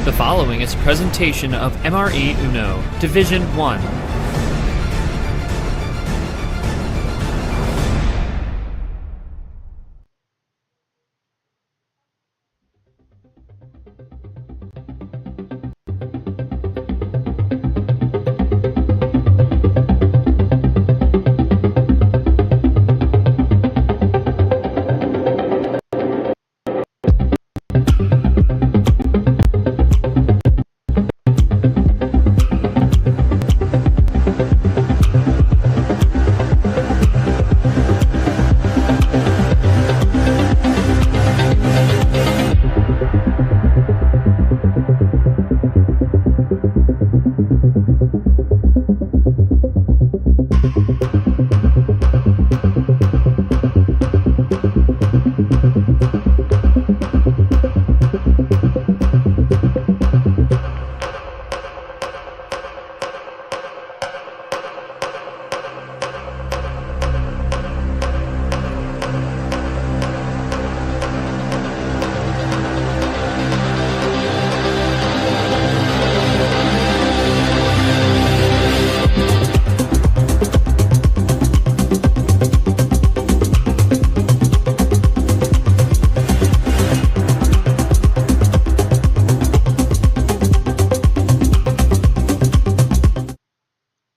The following is a presentation of MRE Uno, Division 1.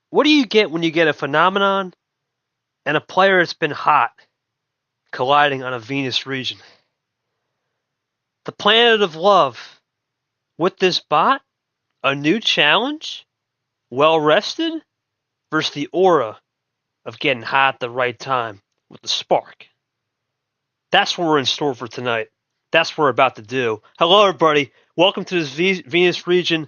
What do you get when you get a phenomenon and a player that's been hot colliding on a Venus region? The planet of love with this bot, a new challenge, well rested, versus the aura of getting hot at the right time with the spark. That's what we're in store for tonight. That's what we're about to do. Hello, everybody. Welcome to this Venus region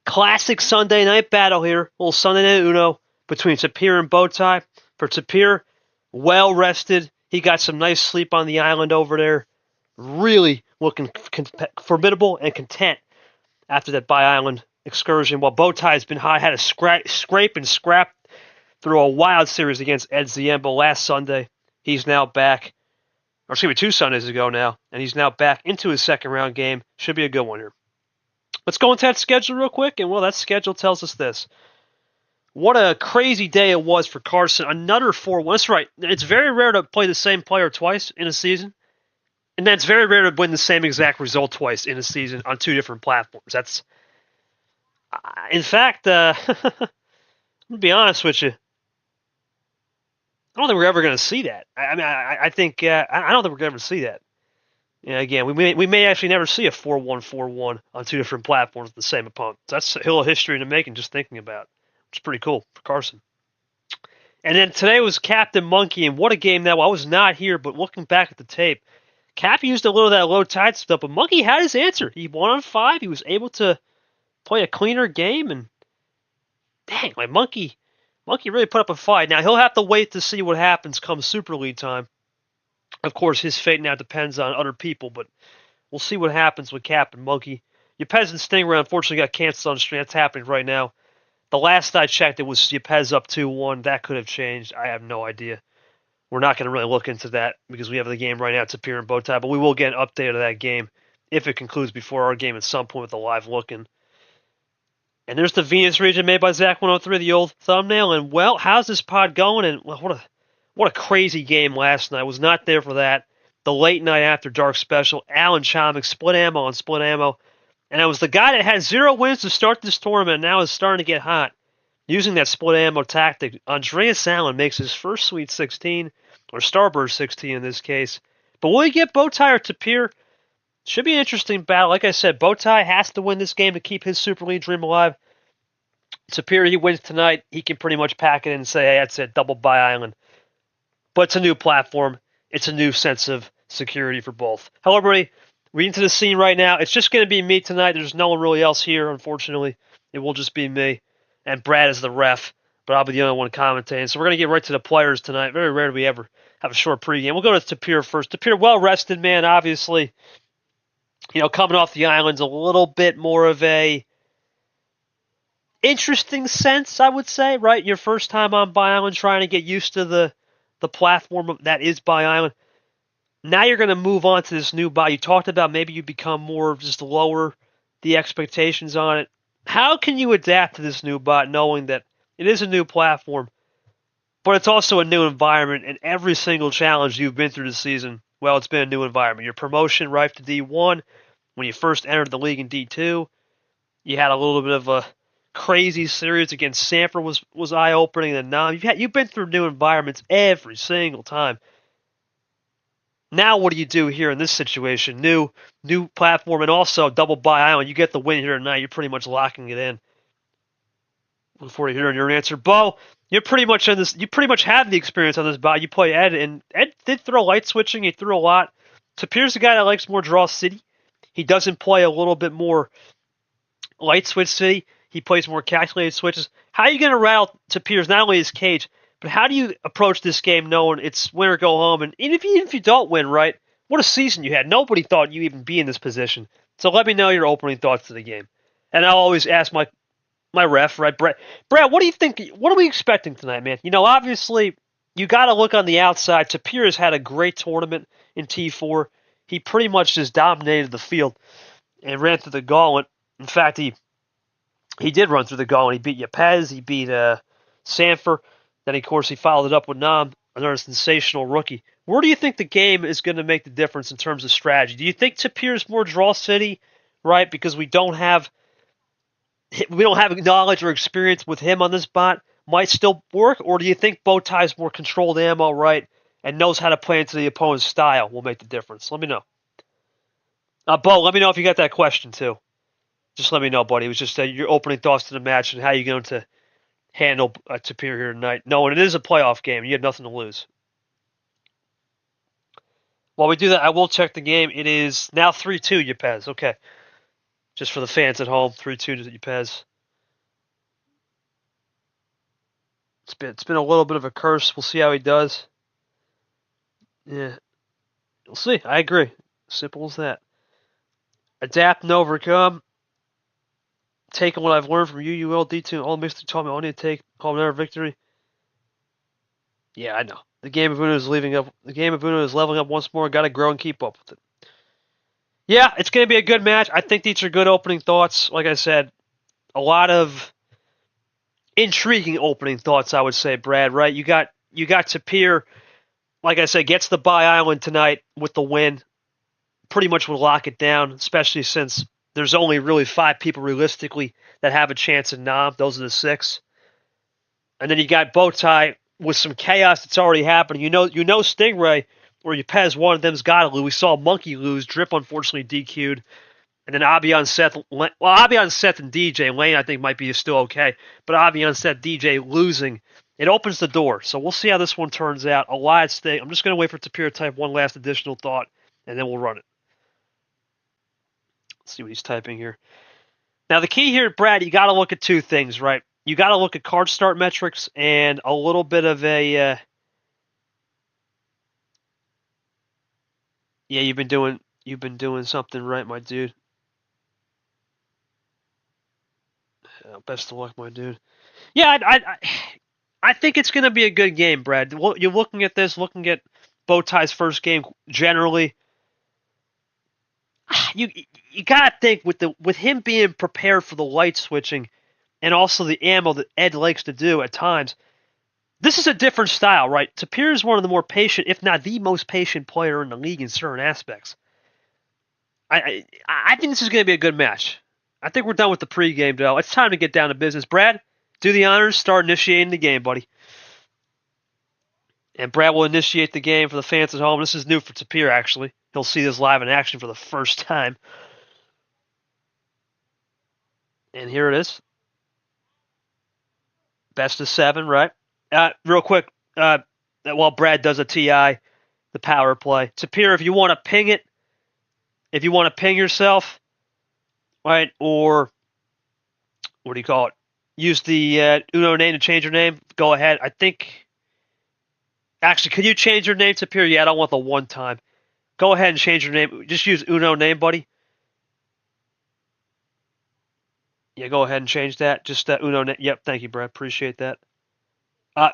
classic Sunday night battle here. A little Sunday night Uno between Tapir and Bowtie. For Tapir, well rested. He got some nice sleep on the island over there. Really looking formidable and content after that bi-island excursion. While Bowtie has been high, had a scrape and scrap through a wild series against Ed Ziemba last Sunday. He's now back, or excuse me, 2 Sundays ago now, and he's now back into his second round game. Should be a good one here. Let's go into that schedule real quick, and well, that schedule tells us this. What a crazy day it was for Carson. Another 4-1. That's right. It's very rare to play the same player twice in a season, and then it's very rare to win the same exact result twice in a season on 2 different platforms. That's, in fact, I'm going to be honest with you. I don't think we're ever going to see that. I think I don't think we're going to ever see that. Yeah, again, we may actually never see a 4-1, 4-1 on 2 different platforms with the same opponent. That's a hill of history in the making just thinking about it. Which is pretty cool for Carson. And then today was Captain Monkey, and what a game that was. I was not here, but looking back at the tape, Cap used a little of that low tide stuff, but Monkey had his answer. He won on 5. He was able to play a cleaner game, and dang, like Monkey really put up a fight. Now, he'll have to wait to see what happens come Super League time. Of course, his fate now depends on other people, but we'll see what happens with Captain Monkey. Yepez and Stingray unfortunately got canceled on the stream. That's happening right now. The last I checked, it was Yepez up 2-1. That could have changed. I have no idea. We're not going to really look into that because we have the game right now. It's Tapir and Bowtie, but we will get an update of that game if it concludes before our game at some point with the live looking. And there's the Venus region made by Zach103, the old thumbnail. And, well, how's this pod going? And what a crazy game last night. I was not there for that. The late night after dark special. Alan Chomik, split ammo on split ammo. And I was the guy that had 0 wins to start this tournament and now is starting to get hot. Using that split ammo tactic, Andreas Allen makes his first Sweet 16, or Starburst 16 in this case. But will he get Bowtie or Tapir? Should be an interesting battle. Like I said, Bowtie has to win this game to keep his Super League dream alive. Tapir, he wins tonight. He can pretty much pack it in and say, hey, that's it, double bi-island. But it's a new platform. It's a new sense of security for both. Hello, everybody. We're into the scene right now. It's just going to be me tonight. There's no one really else here, unfortunately. It will just be me. And Brad is the ref, but I'll be the only one commentating. So we're going to get right to the players tonight. Very rare do we ever have a short pregame. We'll go to Tapir first. Tapir, well-rested, man, obviously. Coming off the island's a little bit more of a interesting sense, I would say, right? Your first time on bi-island, trying to get used to the platform that is bi-island. Now you're going to move on to this new bot. You talked about maybe you become more just lower the expectations on it. How can you adapt to this new bot knowing that it is a new platform, but it's also a new environment, and every single challenge you've been through this season, well, it's been a new environment. Your promotion right to D1, when you first entered the league in D2, you had a little bit of a crazy series against Sanford was eye-opening, and now you've been through new environments every single time. Now what do you do here in this situation? New platform and also double buy island. You get the win here tonight. You're pretty much locking it in. Before you hear your answer, Bo, you're pretty much in this. You pretty much have the experience on this buy. You play Ed, and Ed did throw light switching. He threw a lot. Tapir's the guy that likes more draw city. He doesn't play a little bit more light switch city. He plays more calculated switches. How are you going to rattle Tapir's not only his cage, but how do you approach this game knowing it's win or go home? And even if you don't win, right? What a season you had. Nobody thought you'd even be in this position. So let me know your opening thoughts to the game. And I'll always ask my ref, right? Brad, what do you think? What are we expecting tonight, man? Obviously, you got to look on the outside. Tapir has had a great tournament in T4. He pretty much just dominated the field and ran through the gauntlet. In fact, he did run through the gauntlet. He beat Yepes. He beat Sanford. Then, of course, he followed it up with Nam, another sensational rookie. Where do you think the game is going to make the difference in terms of strategy? Do you think Tapir's more draw city, right? Because we don't have knowledge or experience with him on this bot, might still work? Or do you think Bowtie's more controlled ammo, right, and knows how to play into the opponent's style will make the difference? Let me know. Bo, let me know if you got that question, too. Just let me know, buddy. It was just your opening thoughts to the match and how you're going to handle Tapir here tonight. Knowing it is a playoff game, you have nothing to lose. While we do that, I will check the game. It is now 3-2, Yepes. Okay. Just for the fans at home, 3-2 to Yepes. It's been a little bit of a curse. We'll see how he does. Yeah. We'll see. I agree. Simple as that. Adapt and overcome. Taking what I've learned from UUL D2, all mixed taught me I need to take home another victory. Yeah, I know. The game of Uno is leveling up once more. Got to grow and keep up with it. Yeah, it's going to be a good match. I think these are good opening thoughts. Like I said, a lot of intriguing opening thoughts, I would say, Brad, right? You got Tapir, like I said, gets the buy island tonight with the win. Pretty much will lock it down, especially since there's only really 5 people realistically that have a chance in Nam. Those are the 6. And then you got Bowtie with some chaos that's already happening. You know Stingray, or Yepes, one of them's got to lose. We saw Monkey lose. Drip, unfortunately, DQ'd. And then Abion, Seth, and DJ. Lane, I think, might be still okay. But Abion, Seth, DJ losing. It opens the door. So we'll see how this one turns out. A lot at stake. I'm just going to wait for Tapir to type one last additional thought, and then we'll run it. Let's see what he's typing here. Now, the key here, Brad, you got to look at 2 things, right? You got to look at card start metrics and a little bit of a... yeah, you've been doing something right, my dude. Best of luck, my dude. Yeah, I think it's going to be a good game, Brad. You're looking at this, looking at Bowtie's first game generally. You gotta think with him being prepared for the light switching and also the ammo that Ed likes to do at times. This is a different style, right? Tapir is one of the more patient, if not the most patient player in the league in certain aspects. I think this is going to be a good match. I think we're done with the pregame, though. It's time to get down to business. Brad, do the honors. Start initiating the game, buddy. And Brad will initiate the game for the fans at home. This is new for Tapir, actually. He'll see this live in action for the first time. And here it is. Best of 7, right? Real quick, while Brad does a TI, the power play. Tapir, if you want to ping it, if you want to ping yourself, right, or what do you call it? Use the Uno name to change your name. Go ahead. I think... Actually, can you change your name, Tapir? Yeah, I don't want the one time. Go ahead and change your name. Just use Uno name, buddy. Yeah, go ahead and change that. Just Uno name. Yep, thank you, Brad. Appreciate that.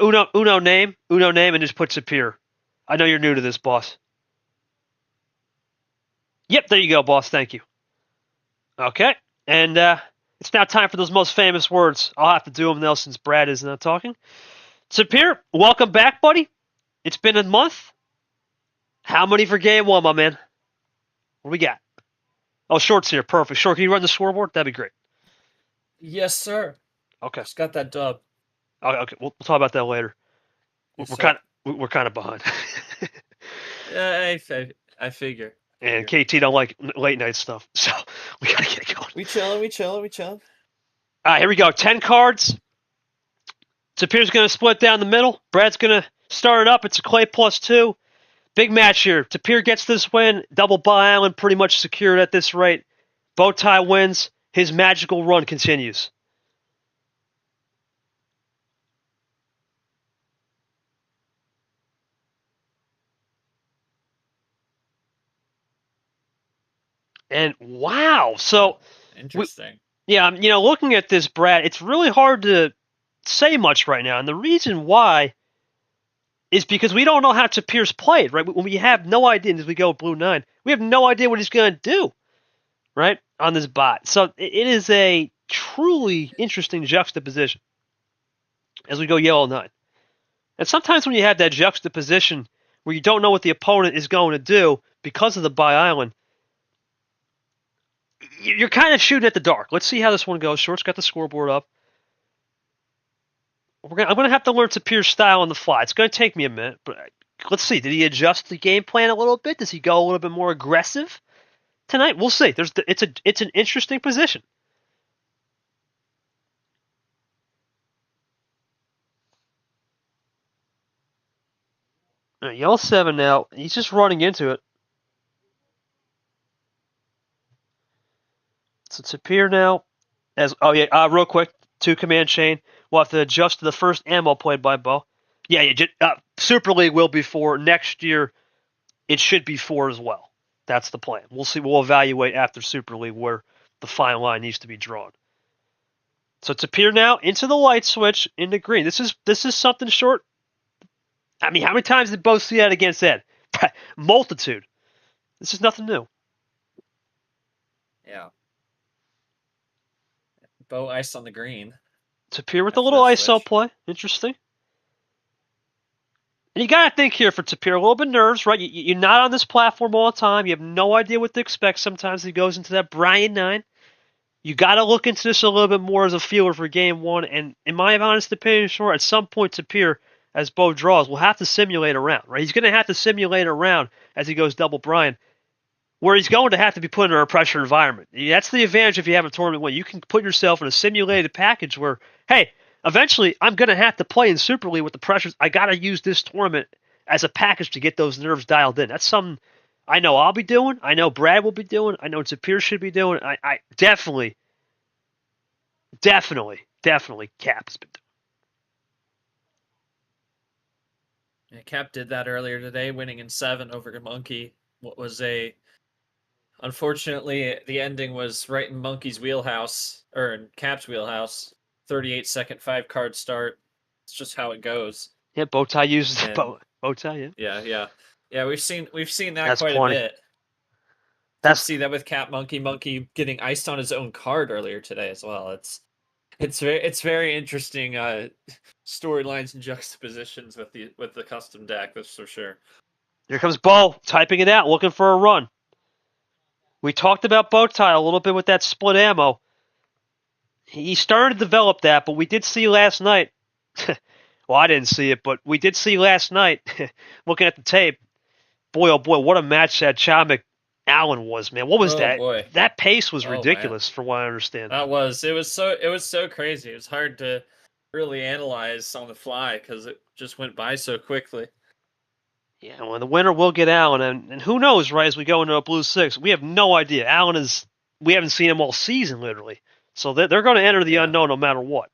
Uno name, and just put Tapir. I know you're new to this, boss. Yep, there you go, boss. Thank you. Okay, And it's now time for those most famous words. I'll have to do them now since Brad is not talking. Tapir, welcome back, buddy. It's been a month. How many for game one, my man? What do we got? Oh, Short's here. Perfect. Short, can you run the scoreboard? That'd be great. Yes, sir. Okay. Just got that dub. Okay. We'll talk about that later. Yes, We're kind of behind. I figure. And KT don't like late night stuff, so we gotta get going. We chilling. All right, here we go. 10 cards. Tapir's gonna split down the middle. Brad's gonna start it up. It's a clay +2. Big match here. Tapir gets this win. Double Buy Island pretty much secured at this rate. Bowtie wins. His magical run continues. And wow, so interesting. Looking at this, Brad, it's really hard to say much right now, and the reason why is because we don't know how Tapir's played, right? We have no idea as we go Blue 9. We have no idea what he's going to do, right, on this bot. So it is a truly interesting juxtaposition as we go Yellow 9. And sometimes when you have that juxtaposition where you don't know what the opponent is going to do because of the Buy Island, you're kind of shooting at the dark. Let's see how this one goes. Short's got the scoreboard up. I'm going to have to learn Tapir's style on the fly. It's going to take me a minute, but let's see. Did he adjust the game plan a little bit? Does he go a little bit more aggressive tonight? We'll see. It's an interesting position. All right, Yellow 7 now. He's just running into it. So Tapir now, real quick, 2 command chain. We'll have to adjust to the first ammo played by Bo. Super League will be 4. Next year, it should be 4 as well. That's the plan. We'll see. We'll evaluate after Super League where the fine line needs to be drawn. So Tapir now into the light switch into green. This is something Short. I mean, how many times did Bo see that against Ed? Multitude. This is nothing new. Yeah. Bo ice on the green. Tapir with a little ISO play. Interesting. And you got to think here for Tapir, a little bit nerves, right? You're not on this platform all the time. You have no idea what to expect. Sometimes he goes into that Brian 9. You got to look into this a little bit more as a feeler for game 1. And in my honest opinion, Short, at some point Tapir, as Bo draws, will have to simulate a round, right? He's going to have to simulate a round as he goes double Brian, where he's going to have to be put in a pressure environment. That's the advantage if you have a tournament win. You can put yourself in a simulated package where, hey, eventually I'm going to have to play in Super League with the pressures. I got to use this tournament as a package to get those nerves dialed in. That's something I know I'll be doing. I know Brad will be doing. I know Tapir should be doing. I definitely Cap has been doing. Yeah, Cap did that earlier today, winning in 7 over Monkey. What was unfortunately, the ending was right in Monkey's wheelhouse, or in Cap's wheelhouse. 38-second 5-card start. It's just how it goes. Yeah, Bowtie uses Bowtie. Yeah. We've seen that That's quite plenty. a bit. Let's see that with Cap Monkey getting iced on his own card earlier today as well. It's very interesting storylines and juxtapositions with the custom deck. That's for sure. Here comes Bo typing it out, looking for a run. We talked about Bowtie a little bit with that split ammo. He started to develop that, but we did see last night. Well, I didn't see it, but we did see last night, looking at the tape. Boy, oh boy, what a match that Chamek Allen was, man. What was that? Boy. That pace was ridiculous, from what I understand. It was so crazy. It was hard to really analyze on the fly because it just went by so quickly. Yeah, well, the winner will get Allen, and who knows, right, as we go into a Blue 6, we have no idea. We haven't seen him all season, literally. So they're going to enter the unknown no matter what.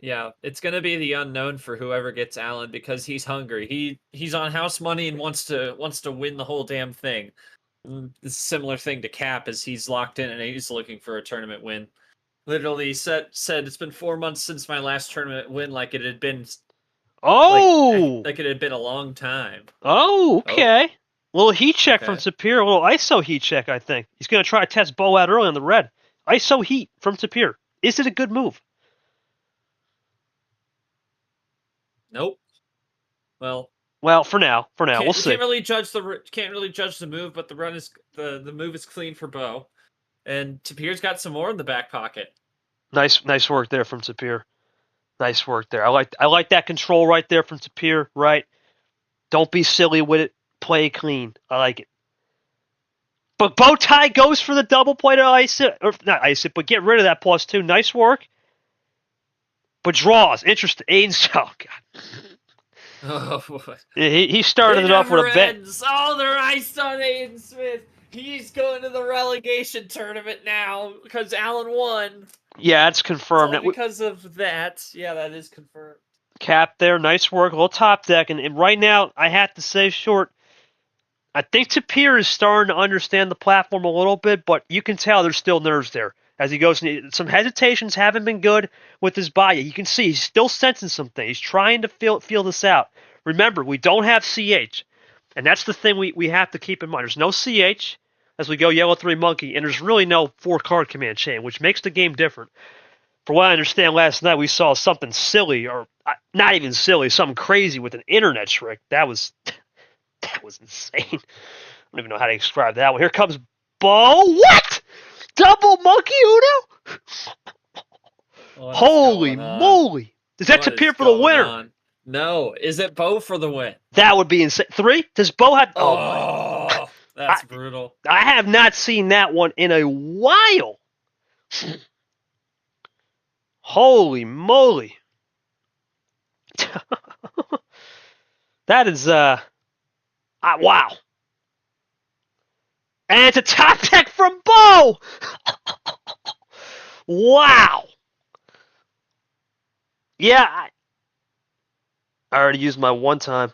Yeah, it's going to be the unknown for whoever gets Allen because he's hungry. He's on house money and wants to win the whole damn thing. It's a similar thing to Cap as he's locked in and he's looking for a tournament win. Literally said it's been 4 months since my last tournament win, like it had been. Like it had been a long time. Oh, okay. Little heat check from Tapir, a little ISO heat check, I think. He's going to try to test Bo out early on the red. ISO heat from Tapir. Is it a good move? Nope. Well, For now, we'll see. Can't really judge the move, but the run is the move is clean for Bo, and Tapir's got some more in the back pocket. Nice work there from Tapir. Nice work there. I like that control right there from Tapir. Right, don't be silly with it. Play clean. I like it. But bow tie goes for the double play to ice it, or not ice it, but get rid of that +2. Nice work. But draws. Interesting. Aiden's. Oh god. Oh boy. He started it off with a bet. Oh, they're iced on Aiden Smith. He's going to the relegation tournament now because Allen won. Yeah, it's confirmed. Because of that. Yeah, that is confirmed. Cap there. Nice work. A little top deck. And right now, I have to say, Short, I think Tapir is starting to understand the platform a little bit, but you can tell there's still nerves there. As he goes, some hesitations haven't been good with his body. You can see he's still sensing something. He's trying to feel this out. Remember, we don't have CH, and that's the thing we have to keep in mind. There's no CH as we go yellow 3 monkey, and there's really no 4-card command chain, which makes the game different. For what I understand, last night we saw something silly, or not even silly, something crazy with an internet trick. That was insane. I don't even know how to describe that one. Here comes Bo. What? Double monkey Uno? Holy moly. Is that Tapir for the winner? On? No. Is it Bo for the win? That would be insane. 3? Does Bo have... Oh, that's brutal. I have not seen that one in a while. Holy moly. That is... wow. And it's a top deck from Bo! Wow. Yeah, I already used my one time.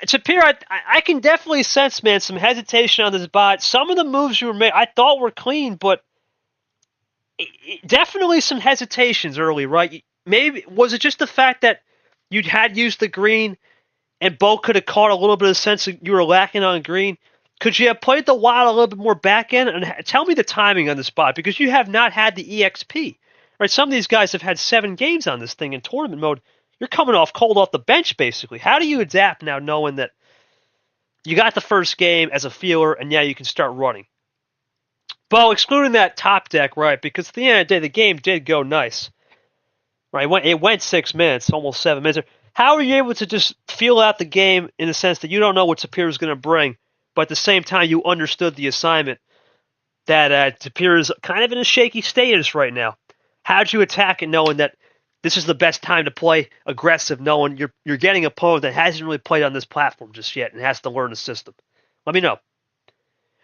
Tapir, I can definitely sense, man, some hesitation on this bot. Some of the moves you were made, I thought were clean, but definitely some hesitations early, right? Maybe was it just the fact that you had used the green and Bo could have caught a little bit of sense that you were lacking on green? Could you have played the wild a little bit more back end? And tell me the timing on the spot, because you have not had the EXP. Right? Some of these guys have had 7 games on this thing in tournament mode. You're coming off cold off the bench, basically. How do you adapt now knowing that you got the first game as a feeler and yeah, you can start running? Bo, excluding that top deck, right, because at the end of the day, the game did go nice. Right? It went 6 minutes, almost 7 minutes. How are you able to just feel out the game in the sense that you don't know what Tapir is going to bring, but at the same time you understood the assignment that Tapir is kind of in a shaky status right now? How'd you attack it knowing that this is the best time to play aggressive, knowing you're getting a opponent that hasn't really played on this platform just yet and has to learn the system? Let me know.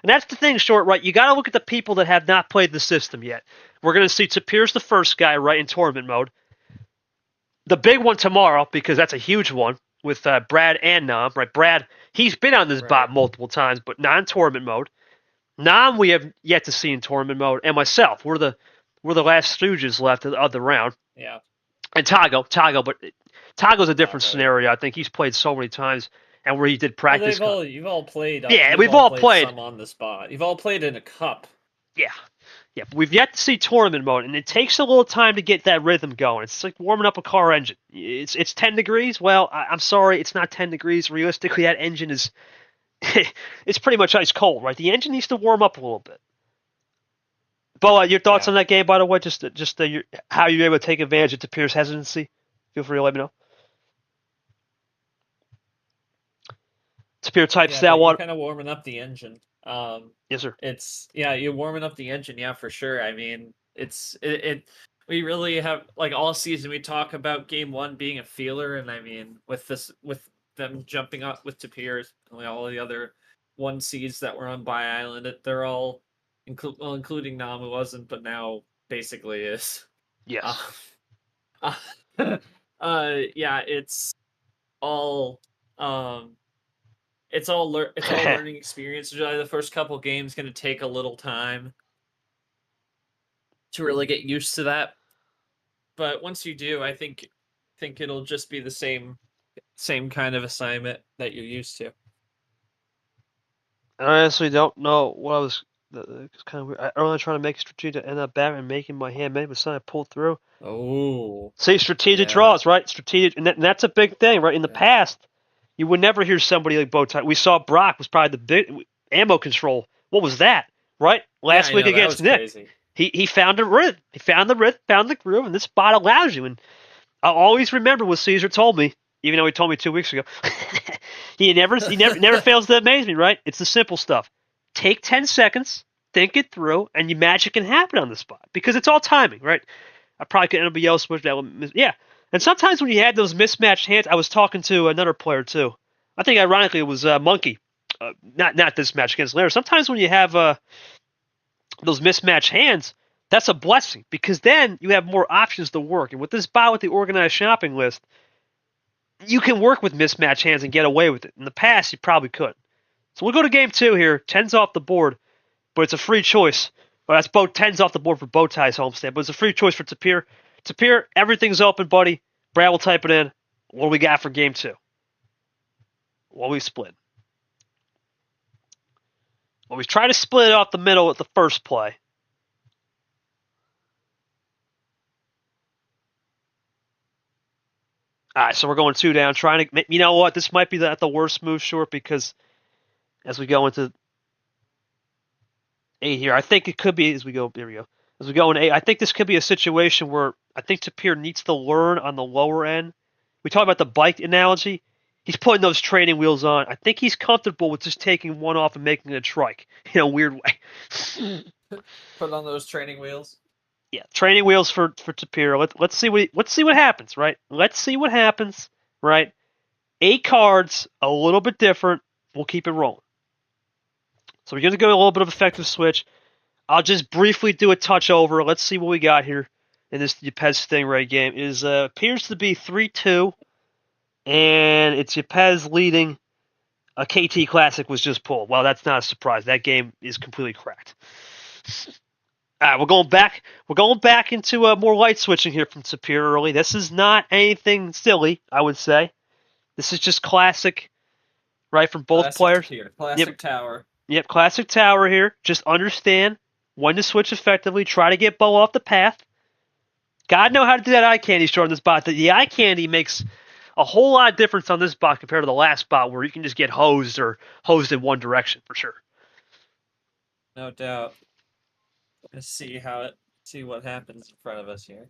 And that's the thing, Short, right? You got to look at the people that have not played the system yet. We're going to see Tapir's the first guy, right, in tournament mode. The big one tomorrow, because that's a huge one, with Brad and Nam, right? Brad, he's been on this bot multiple times, but not in tournament mode. Nam, we have yet to see in tournament mode, and myself, we're the last stooges left of the round. Yeah. And Tago, but Tago's a different scenario. I think he's played so many times, and where he did practice. Well, you've all played. Yeah, we've all played some on the spot. You've all played in a cup. Yeah. Yeah, but we've yet to see tournament mode, and it takes a little time to get that rhythm going. It's like warming up a car engine. It's 10 degrees. Well, I'm sorry, it's not 10 degrees. Realistically, that engine is it's pretty much ice cold, right? The engine needs to warm up a little bit. Bo, your thoughts on that game, by the way? Just how you're able to take advantage of Tapir's hesitancy? Feel free to let me know. Tapir types that one. Kind of warming up the engine. Yes, sir. You're warming up the engine, yeah, for sure. I mean, we really have, like, all season we talk about game 1 being a feeler, and I mean, with them jumping up with Tapir, all the other 1 seeds that were on Bi Island, they're all, including Nam, who wasn't, but now basically is. Yes. Yeah, it's all it's all learning experience. The first couple games going to take a little time to really get used to that, but once you do, I think it'll just be the same kind of assignment that you're used to. I honestly don't know what I was It's kind of weird. I earlier trying to make a strategic, end up back and making my hand made, but suddenly I pulled through. Oh. See, strategic Yeah. draws, right? Strategic, and that's a big thing, right? In the Yeah. past, you would never hear somebody like Bowtie. We saw Brock was probably the big ammo control. What was that, right? Last Yeah, I week know, that against was Nick, crazy. he found a rhythm. He found the rhythm, found the groove, and this spot allows you. And I'll always remember what Caesar told me, even though he told me 2 weeks ago. he never fails to amaze me, right? It's the simple stuff. Take 10 seconds, think it through, and your magic can happen on the spot because it's all timing, right? I probably could end up yellow switch that. Yeah, and sometimes when you had those mismatched hands, I was talking to another player too. I think ironically it was Monkey, not this match against Larry. Sometimes when you have those mismatched hands, that's a blessing because then you have more options to work. And with this bot with the organized shopping list, you can work with mismatched hands and get away with it. In the past, you probably couldn't. So we'll go to game 2 here. 10's off the board, but it's a free choice. Well, that's both 10's off the board for Bowtie's homestand, but it's a free choice for Tapir. Tapir, everything's open, buddy. Brad will type it in. What do we got for game 2? Well, we split. Well, we try to split it off the middle at the first play. All right, so we're going 2 down, trying to. You know what? This might be the worst move, short, because as we go into 8 here, I think it could be as we go. Here we go. As we go in 8, I think this could be a situation where I think Tapir needs to learn on the lower end. We talk about the bike analogy. He's putting those training wheels on. I think he's comfortable with just taking one off and making it a trike in a weird way. Put on those training wheels. Yeah, training wheels for Tapir. Let's see what happens, right? Let's see what happens, right? 8 cards, a little bit different. We'll keep it rolling. So we're going to go a little bit of effective switch. I'll just briefly do a touch over. Let's see what we got here in this Yepes Stingray game. It appears to be 3-2, and it's Yepes leading. A KT Classic was just pulled. Well, that's not a surprise. That game is completely cracked. All right, we're going back. We're going back into more light switching here from Tapir early. This is not anything silly, I would say. This is just classic, right, from both Classic players. Tapir. Classic tower. Yep, classic tower here. Just understand when to switch effectively. Try to get Bo off the path. God know how to do that eye candy short on this bot. The eye candy makes a whole lot of difference on this bot compared to the last bot where you can just get hosed or hosed in one direction for sure. No doubt. Let's see what happens in front of us here.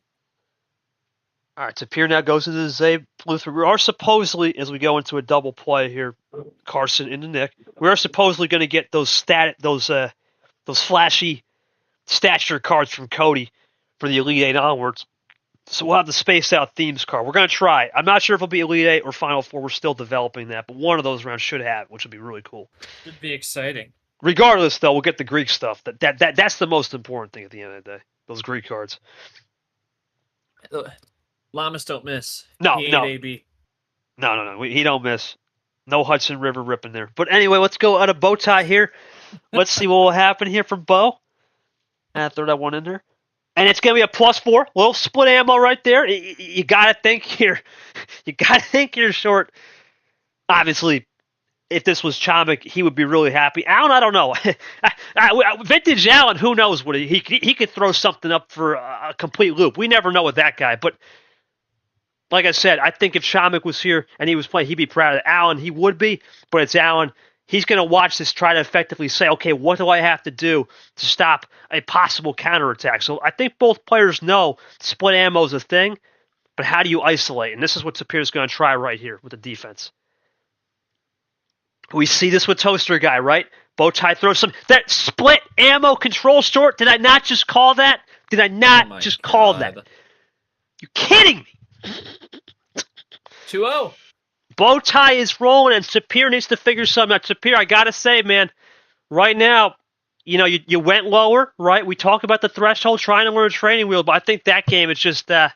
All right, Tapir now goes into the Zabe Luther. We are supposedly, as we go into a double play here, Carson into Nick, we are supposedly going to get those flashy stature cards from Cody for the Elite 8 onwards. So we'll have the spaced out themes card. We're going to try. I'm not sure if it'll be Elite 8 or Final 4. We're still developing that, but one of those rounds should have it, which would be really cool. Should be exciting. Regardless, though, we'll get the Greek stuff. That's the most important thing at the end of the day. Those Greek cards. Llamas don't miss. No. AB. No. He don't miss. No Hudson River ripping there. But anyway, let's go out of bow tie here. Let's see what will happen here from Bo. And throw that one in there. And it's going to be a +4. Little split ammo right there. You got to think here. You got to think you're short. Obviously, if this was Chomik, he would be really happy. Allen, I don't know. Vintage Allen, who knows what he could throw something up for a complete loop. We never know with that guy. But like I said, I think if Chomik was here and he was playing, he'd be proud of it. Allen, he would be, but it's Allen. He's going to watch this, try to effectively say, okay, what do I have to do to stop a possible counterattack? So I think both players know split ammo is a thing, but how do you isolate? And this is what Tapir's going to try right here with the defense. We see this with Toaster Guy, right? Bowtie throws that split ammo control short. Did I not just call that? Did I not just call that? You kidding me? 2-0. Bowtie is rolling, and Tapir needs to figure something out. Tapir, I got to say, man, right now, you went lower, right? We talk about the threshold, trying to learn a training wheel, but I think that game is just, I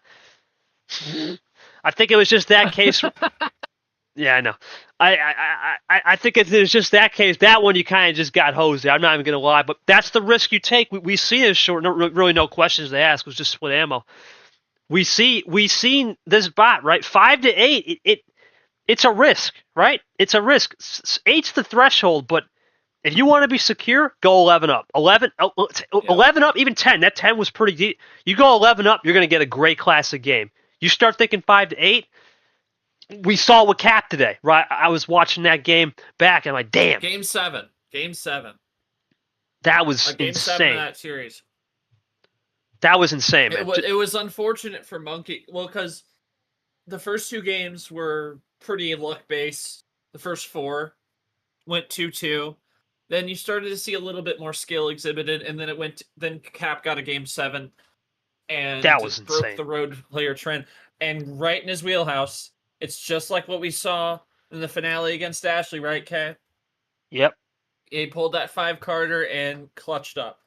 think it was just that case. Yeah, I know. I think it was just that case. That one you kind of just got hosed. I'm not even going to lie, but that's the risk you take. We see this short, really no questions to ask. It was just split ammo. We seen this bot, right? 5 to 8. It's a risk, right? It's a risk. 8's the threshold, but If you want to be secure, go 11 up. 11 up, even 10. That 10 was pretty deep. You go 11 up, you're going to get a great classic game. You start thinking 5 to 8. We saw with Cap today, right? I was watching that game back, and I'm like, damn. Game 7. That was Game 7 of insane. that series. That was insane, man. It was unfortunate for Monkey. Well, because the first 2 games were pretty luck-based. The first 4 went 2-2. Then you started to see a little bit more skill exhibited, and then then Cap got a game 7, and that was broke insane. the road player trend. And right in his wheelhouse, it's just like what we saw in the finale against Ashley, right, Kay? Yep. He pulled that 5-carder and clutched up.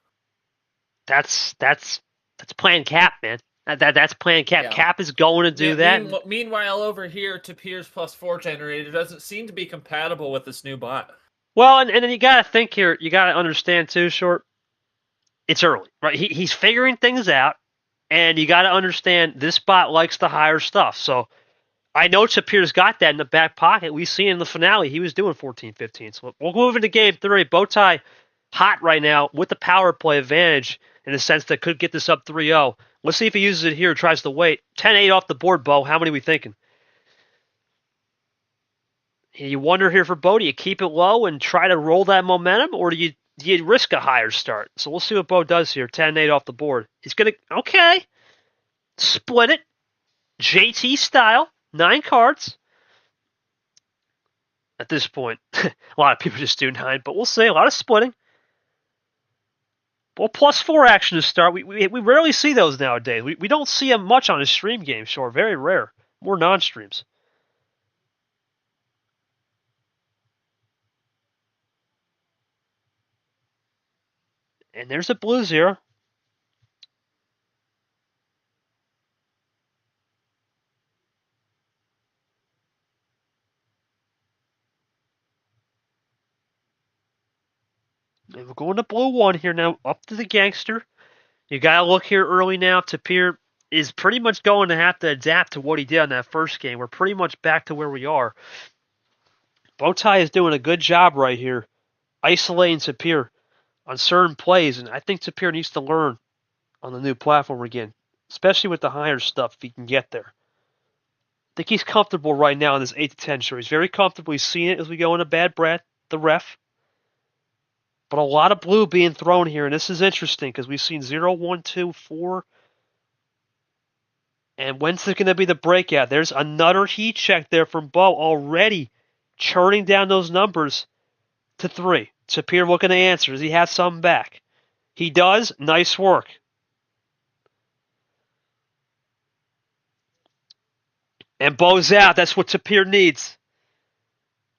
That's playing Cap, man. That's playing Cap. Yeah. Cap is going to do that. Meanwhile, over here, Tapir's +4 generator doesn't seem to be compatible with this new bot. Well, and then you got to think here. You got to understand too, Short. It's early, right? He's figuring things out, and you got to understand this bot likes the higher stuff. So I know Tapir's got that in the back pocket. We see in the finale he was doing 14-15. So we'll move into game 3. Bowtie hot right now with the power play advantage in a sense that could get this up 3-0. Let's see if he uses it here, tries to wait. 10-8 off the board, Bo. How many are we thinking? You wonder here for Bo, do you keep it low and try to roll that momentum, or do you risk a higher start? So we'll see what Bo does here. 10-8 off the board. He's going to, okay, split it. JT style, 9 cards. At this point, a lot of people just do 9, but we'll see. A lot of splitting. Well, +4 action to start. We rarely see those nowadays. We don't see them much on his stream game, sure. Very rare. More non-streams. And there's a blue 0. And we're going to blue 1 here now, up to the gangster. You got to look here early now. Tapir is pretty much going to have to adapt to what he did on that first game. We're pretty much back to where we are. Bowtie is doing a good job right here, isolating Tapir on certain plays, and I think Tapir needs to learn on the new platform again, especially with the higher stuff if he can get there. I think he's comfortable right now in this 8-10 show. He's very comfortable. He's seeing it as we go into bad breath, the ref. But a lot of blue being thrown here, and this is interesting because we've seen 0, 1, 2, 4. And when's it going to be the breakout? There's another heat check there from Bo already churning down those numbers to 3. Tapir looking to answer. Does he have some back? He does. Nice work. And Bo's out. That's what Tapir needs.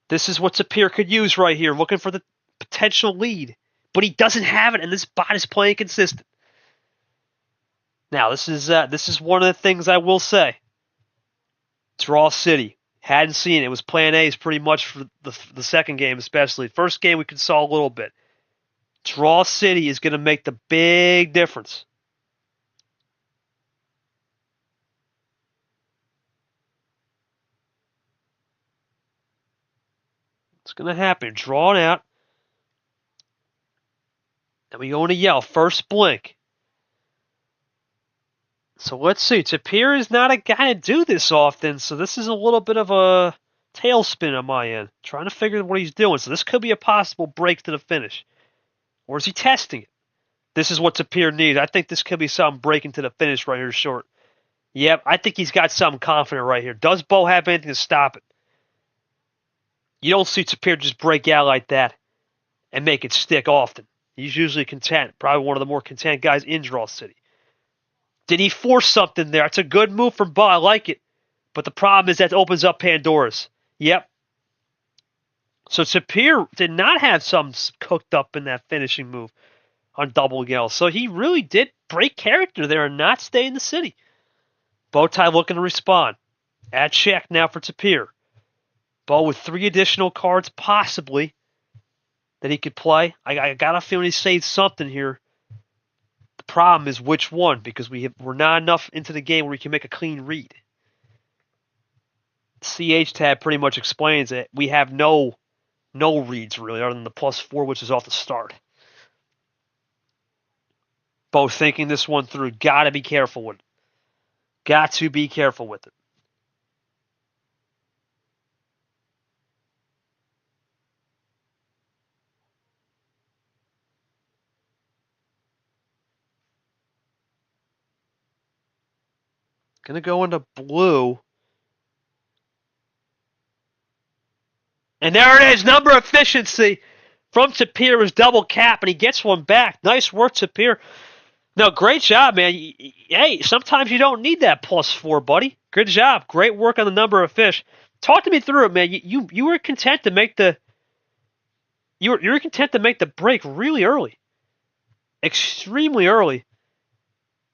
This is what Tapir could use right here, looking for the potential lead. But he doesn't have it, and this bot is playing consistent. Now, this is one of the things I will say. Draw City. Hadn't seen it. It was plan A's pretty much for the second game especially. First game we could saw a little bit. Draw City is going to make the big difference. It's going to happen. Draw it out. And we go into yell. First blink. So let's see. Tapir is not a guy to do this often, so this is a little bit of a tailspin on my end. Trying to figure out what he's doing. So this could be a possible break to the finish. Or is he testing it? This is what Tapir needs. I think this could be something breaking to the finish right here short. Yep, I think he's got something confident right here. Does Bo have anything to stop it? You don't see Tapir just break out like that and make it stick often. He's usually content. Probably one of the more content guys in Draw City. Did he force something there? It's a good move from Bo. I like it. But the problem is that opens up Pandora's. Yep. So Tapir did not have something cooked up in that finishing move on double yell. So he really did break character there and not stay in the city. Bowtie looking to respond. At check now for Tapir. Bo with 3 additional cards possibly that he could play. I got a feeling he saved something here. The problem is which one, because we're not enough into the game where we can make a clean read. CH tab pretty much explains it. We have no No reads, really, other than the +4, which is off the start. Bo thinking this one through. Got to be careful with it. Got to be careful with it. Going to go into blue. And there it is. Number efficiency from Tapir was double cap, and he gets one back. Nice work, Tapir. No, great job, man. Hey, sometimes you don't need that +4, buddy. Good job. Great work on the number of fish. Talk to me through it, man. You were content to make the you were content to make the break really early, extremely early.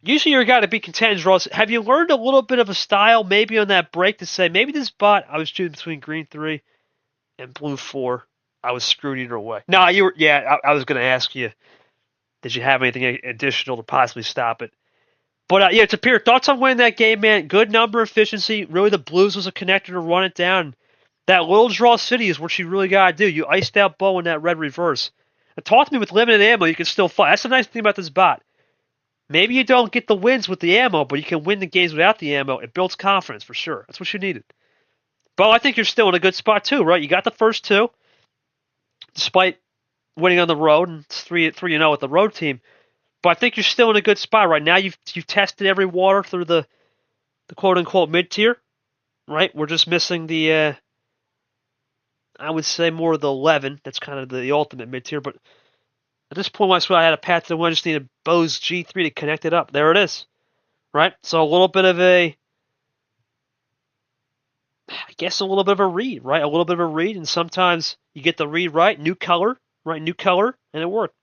Usually you're a guy to be content in draws. Have you learned a little bit of a style maybe on that break to say maybe this spot I was choosing between green 3 and blue 4. I was screwed either way. No, you were. Yeah, I was going to ask you. Did you have anything additional to possibly stop it? But yeah, Tapir, thoughts on winning that game, man? Good number efficiency. Really, the blues was a connector to run it down. That little draw city is what you really got to do. You iced out Bo in that red reverse. And talk to me with limited ammo, you can still fight. That's the nice thing about this bot. Maybe you don't get the wins with the ammo, but you can win the games without the ammo. It builds confidence for sure. That's what you needed. Bo, I think you're still in a good spot too, right? You got the first 2, despite winning on the road, and it's 3-0 with the road team. But I think you're still in a good spot right now. You've tested every water through the quote unquote mid tier, right? We're just missing the I would say more of the 11. That's kind of the ultimate mid tier. But at this point, I swear I had a path to win. I just needed Bo's G3 to connect it up. There it is, right? So a little bit of a read, right? A little bit of a read, and sometimes you get the read right, new color, and it worked.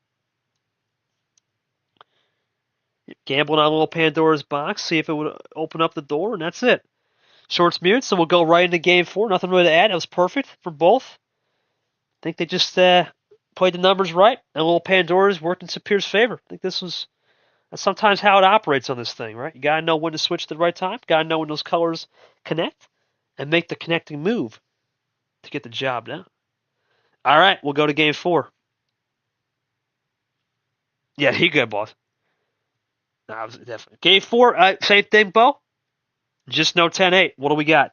Gambling on a little Pandora's box, see if it would open up the door, and that's it. Shorts muted, so we'll go right into game 4. Nothing really to add. It was perfect for both. I think they just played the numbers right, and a little Pandora's worked in Tapir's favor. I think that's sometimes how it operates on this thing, right? You gotta know when to switch at the right time. Gotta know when those colors connect, and make the connecting move to get the job done. All right, we'll go to game 4. Yeah, he good, boss. No, definitely. Game 4, same thing, Bo. Just no 10-8. What do we got?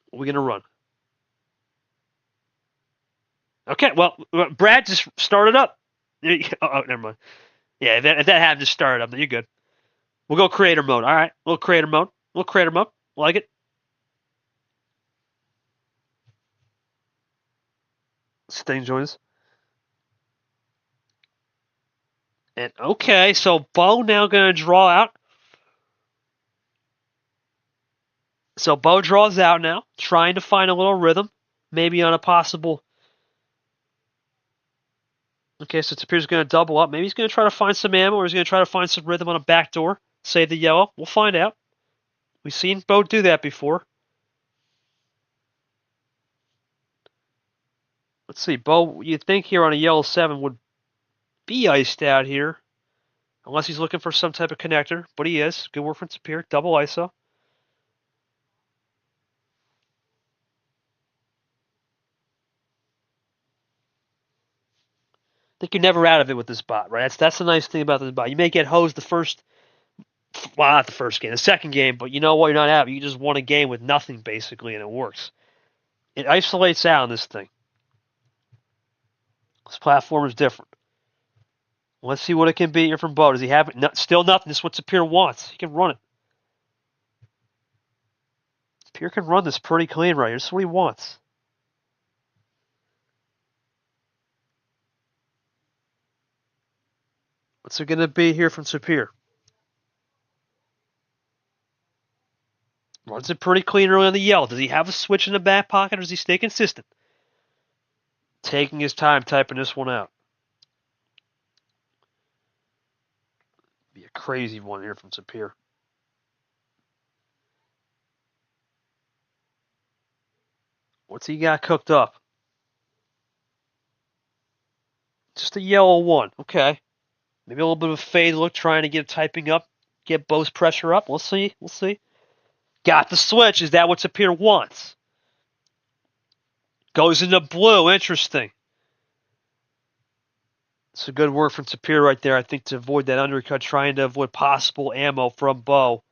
What are we going to run? Okay, well, Brad just started up. Oh, never mind. Yeah, if that happened, just start it up, then you're good. We'll go creator mode. All right, little creator mode. Like it. Sting joins. And okay, so Bo now going to draw out. So Bo draws out now, trying to find a little rhythm, maybe on a possible. Okay, so Tapir's going to double up. Maybe he's going to try to find some ammo, or he's going to try to find some rhythm on a backdoor. Save the yellow. We'll find out. We've seen Bo do that before. Let's see, Bo, you'd think here on a yellow 7 would be iced out here. Unless he's looking for some type of connector, but he is. Good work from Tapir. Double ISO. I think you're never out of it with this bot, right? That's the nice thing about this bot. You may get hosed not the first game, the second game, but you know what? You're not out of it. You just won a game with nothing, basically, and it works. It isolates out on this thing. This platform is different. Let's see what it can be here from Bo. Does he have it? Still nothing. This is what Tapir wants. He can run it. Tapir can run this pretty clean right here. This is what he wants. What's it going to be here from Tapir? Runs it pretty clean early on the yellow. Does he have a switch in the back pocket, or does he stay consistent? Taking his time typing this one out. Be a crazy one here from Tapir. What's he got cooked up? Just a yellow 1. Okay. Maybe a little bit of a fade look, trying to get typing up, get Bo's pressure up. We'll see. Got the switch. Is that what Tapir wants? Goes into blue. Interesting. It's a good work from Tapir right there, I think, to avoid that undercut, trying to avoid possible ammo from Bo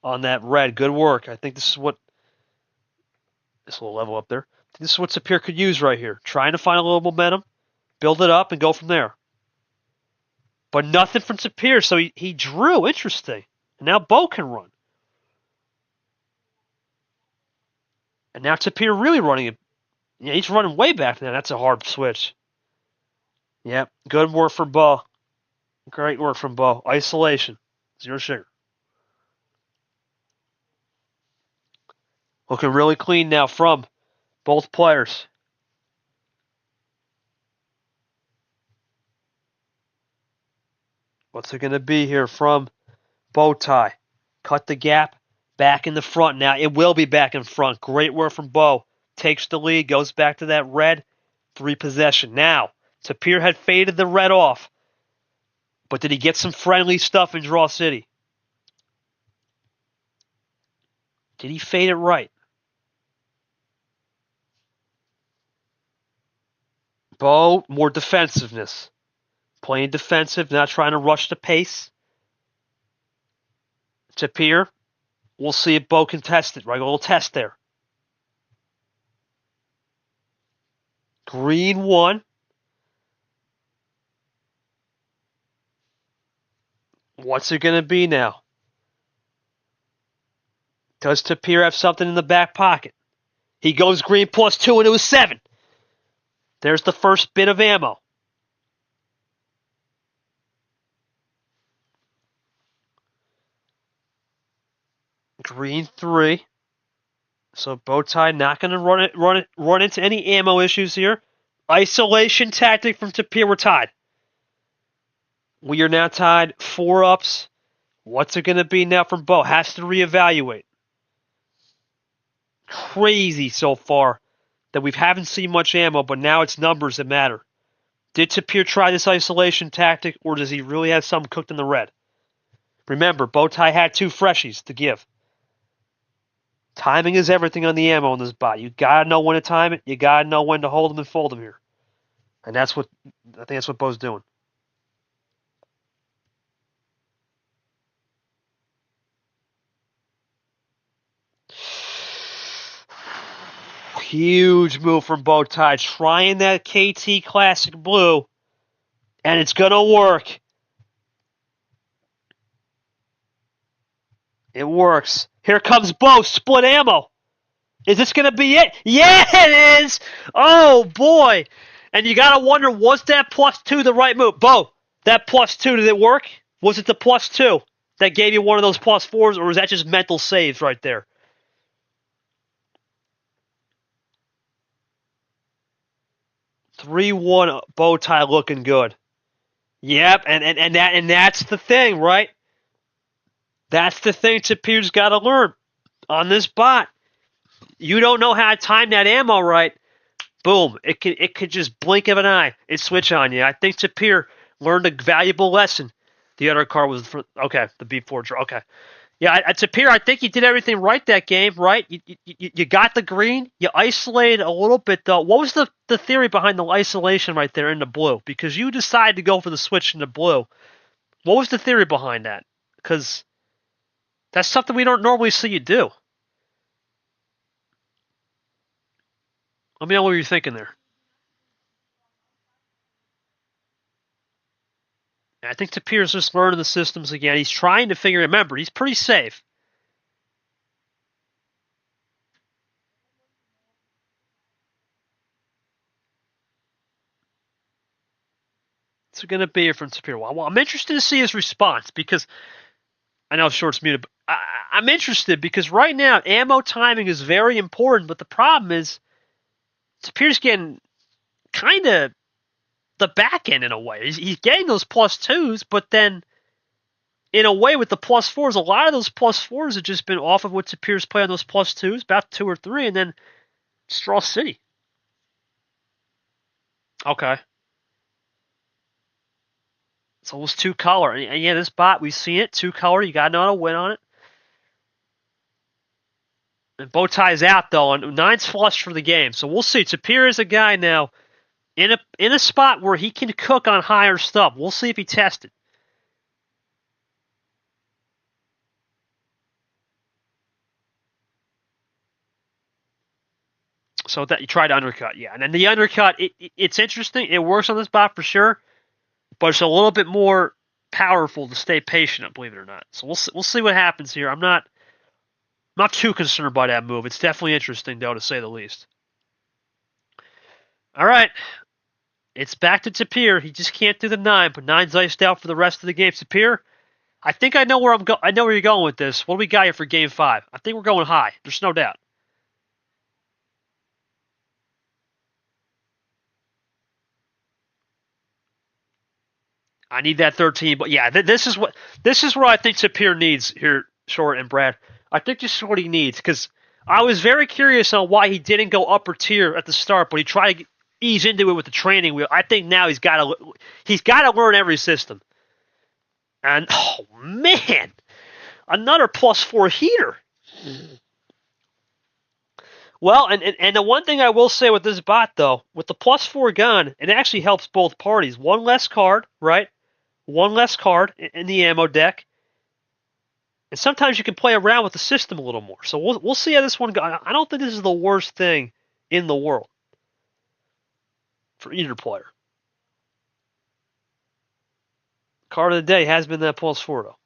on that red. Good work. I think this is what... This little level up there. This is what Tapir could use right here. Trying to find a little momentum, build it up, and go from there. But nothing from Tapir, so he drew. Interesting. And now Bo can run. And now Tapir really running it. Yeah, he's running way back now. That's a hard switch. Yep, good work from Bo. Great work from Bo. Isolation. Zero sugar. Looking really clean now from both players. What's it going to be here from Bowtie? Cut the gap. Back in the front now. It will be back in front. Great work from Bo. Takes the lead. Goes back to that red. 3 possession. Now, Tapir had faded the red off. But did he get some friendly stuff in Draw City? Did he fade it right? Bo, more defensiveness. Playing defensive, not trying to rush the pace. Tapir, we'll see if Bo can test it, right? A little test there. Green 1. What's it going to be now? Does Tapir have something in the back pocket? He goes green +2 and it was 7. There's the first bit of ammo. Green 3. So Bowtie not going to run into any ammo issues here. Isolation tactic from Tapir. We're tied. We are now tied. 4 ups. What's it going to be now from Bo? Has to reevaluate. Crazy so far that we haven't seen much ammo, but now it's numbers that matter. Did Tapir try this isolation tactic, or does he really have something cooked in the red? Remember, Bowtie had 2 freshies to give. Timing is everything on the ammo in this bot. You gotta know when to time it. You gotta know when to hold them and fold them here. And I think that's what Bo's doing. Huge move from Bowtie, trying that KT Classic Blue, and it's gonna work. It works. Here comes Bo, split ammo. Is this gonna be it? Yeah, it is! Oh boy! And you gotta wonder, was that +2 the right move? Bo, that +2, did it work? Was it the +2 that gave you one of those +4s, or was that just mental saves right there? (3-1) Bowtie looking good. Yep, and that's the thing, right? That's the thing Tapir's got to learn on this bot. You don't know how to time that ammo right. Boom! It could just blink of an eye. It switch on you. I think Tapir learned a valuable lesson. The other car was okay. The B4 draw. Okay. Yeah, Tapir, I think you did everything right that game, right? You got the green. You isolated a little bit, though. What was the theory behind the isolation right there in the blue? Because you decided to go for the switch in the blue. What was the theory behind that? Because that's something we don't normally see you do. Let me know what you're thinking there. I think Tapir's just learning the systems again. He's trying to figure. Remember, he's pretty safe. What's it going to be here from Tapir? Well, I'm interested to see his response because I know Short's muted, but I'm interested because right now ammo timing is very important. But the problem is Tapir's getting kind of the back end in a way. He's getting those +2s, but then in a way with the +4s, a lot of those +4s have just been off of what Tapir's play on those +2s, about 2 or 3, and then Straw City. Okay. So it was 2 color. And yeah, this bot, we've seen it, 2 color. You got to know how to win on it. And Bowtie's out, though, and 9's flushed for the game. So we'll see. Tapir is a guy now in a spot where he can cook on higher stuff. We'll see if he tests it. So that you try to undercut, yeah. And then the undercut, it's interesting. It works on this bot for sure, but it's a little bit more powerful to stay patient, believe it or not. So we'll see what happens here. I'm not too concerned by that move. It's definitely interesting, though, to say the least. All right. It's back to Tapir. He just can't do the 9, but 9's iced out for the rest of the game. Tapir, I think I know where I know where you're going with this. What do we got here for game 5? I think we're going high. There's no doubt. I need that 13, but yeah, this is what I think Tapir needs here, Short and Brad. I think this is what he needs, because I was very curious on why he didn't go upper tier at the start, but he tried to ease into it with the training wheel. I think now he's got to learn every system. And oh man, another +4 heater. Well, and the one thing I will say with this bot, though, with the +4 gun, it actually helps both parties. One less card, right? One less card in the ammo deck. And sometimes you can play around with the system a little more. So we'll see how this one goes. I don't think this is the worst thing in the world for either player. Card of the day has been that +4, though.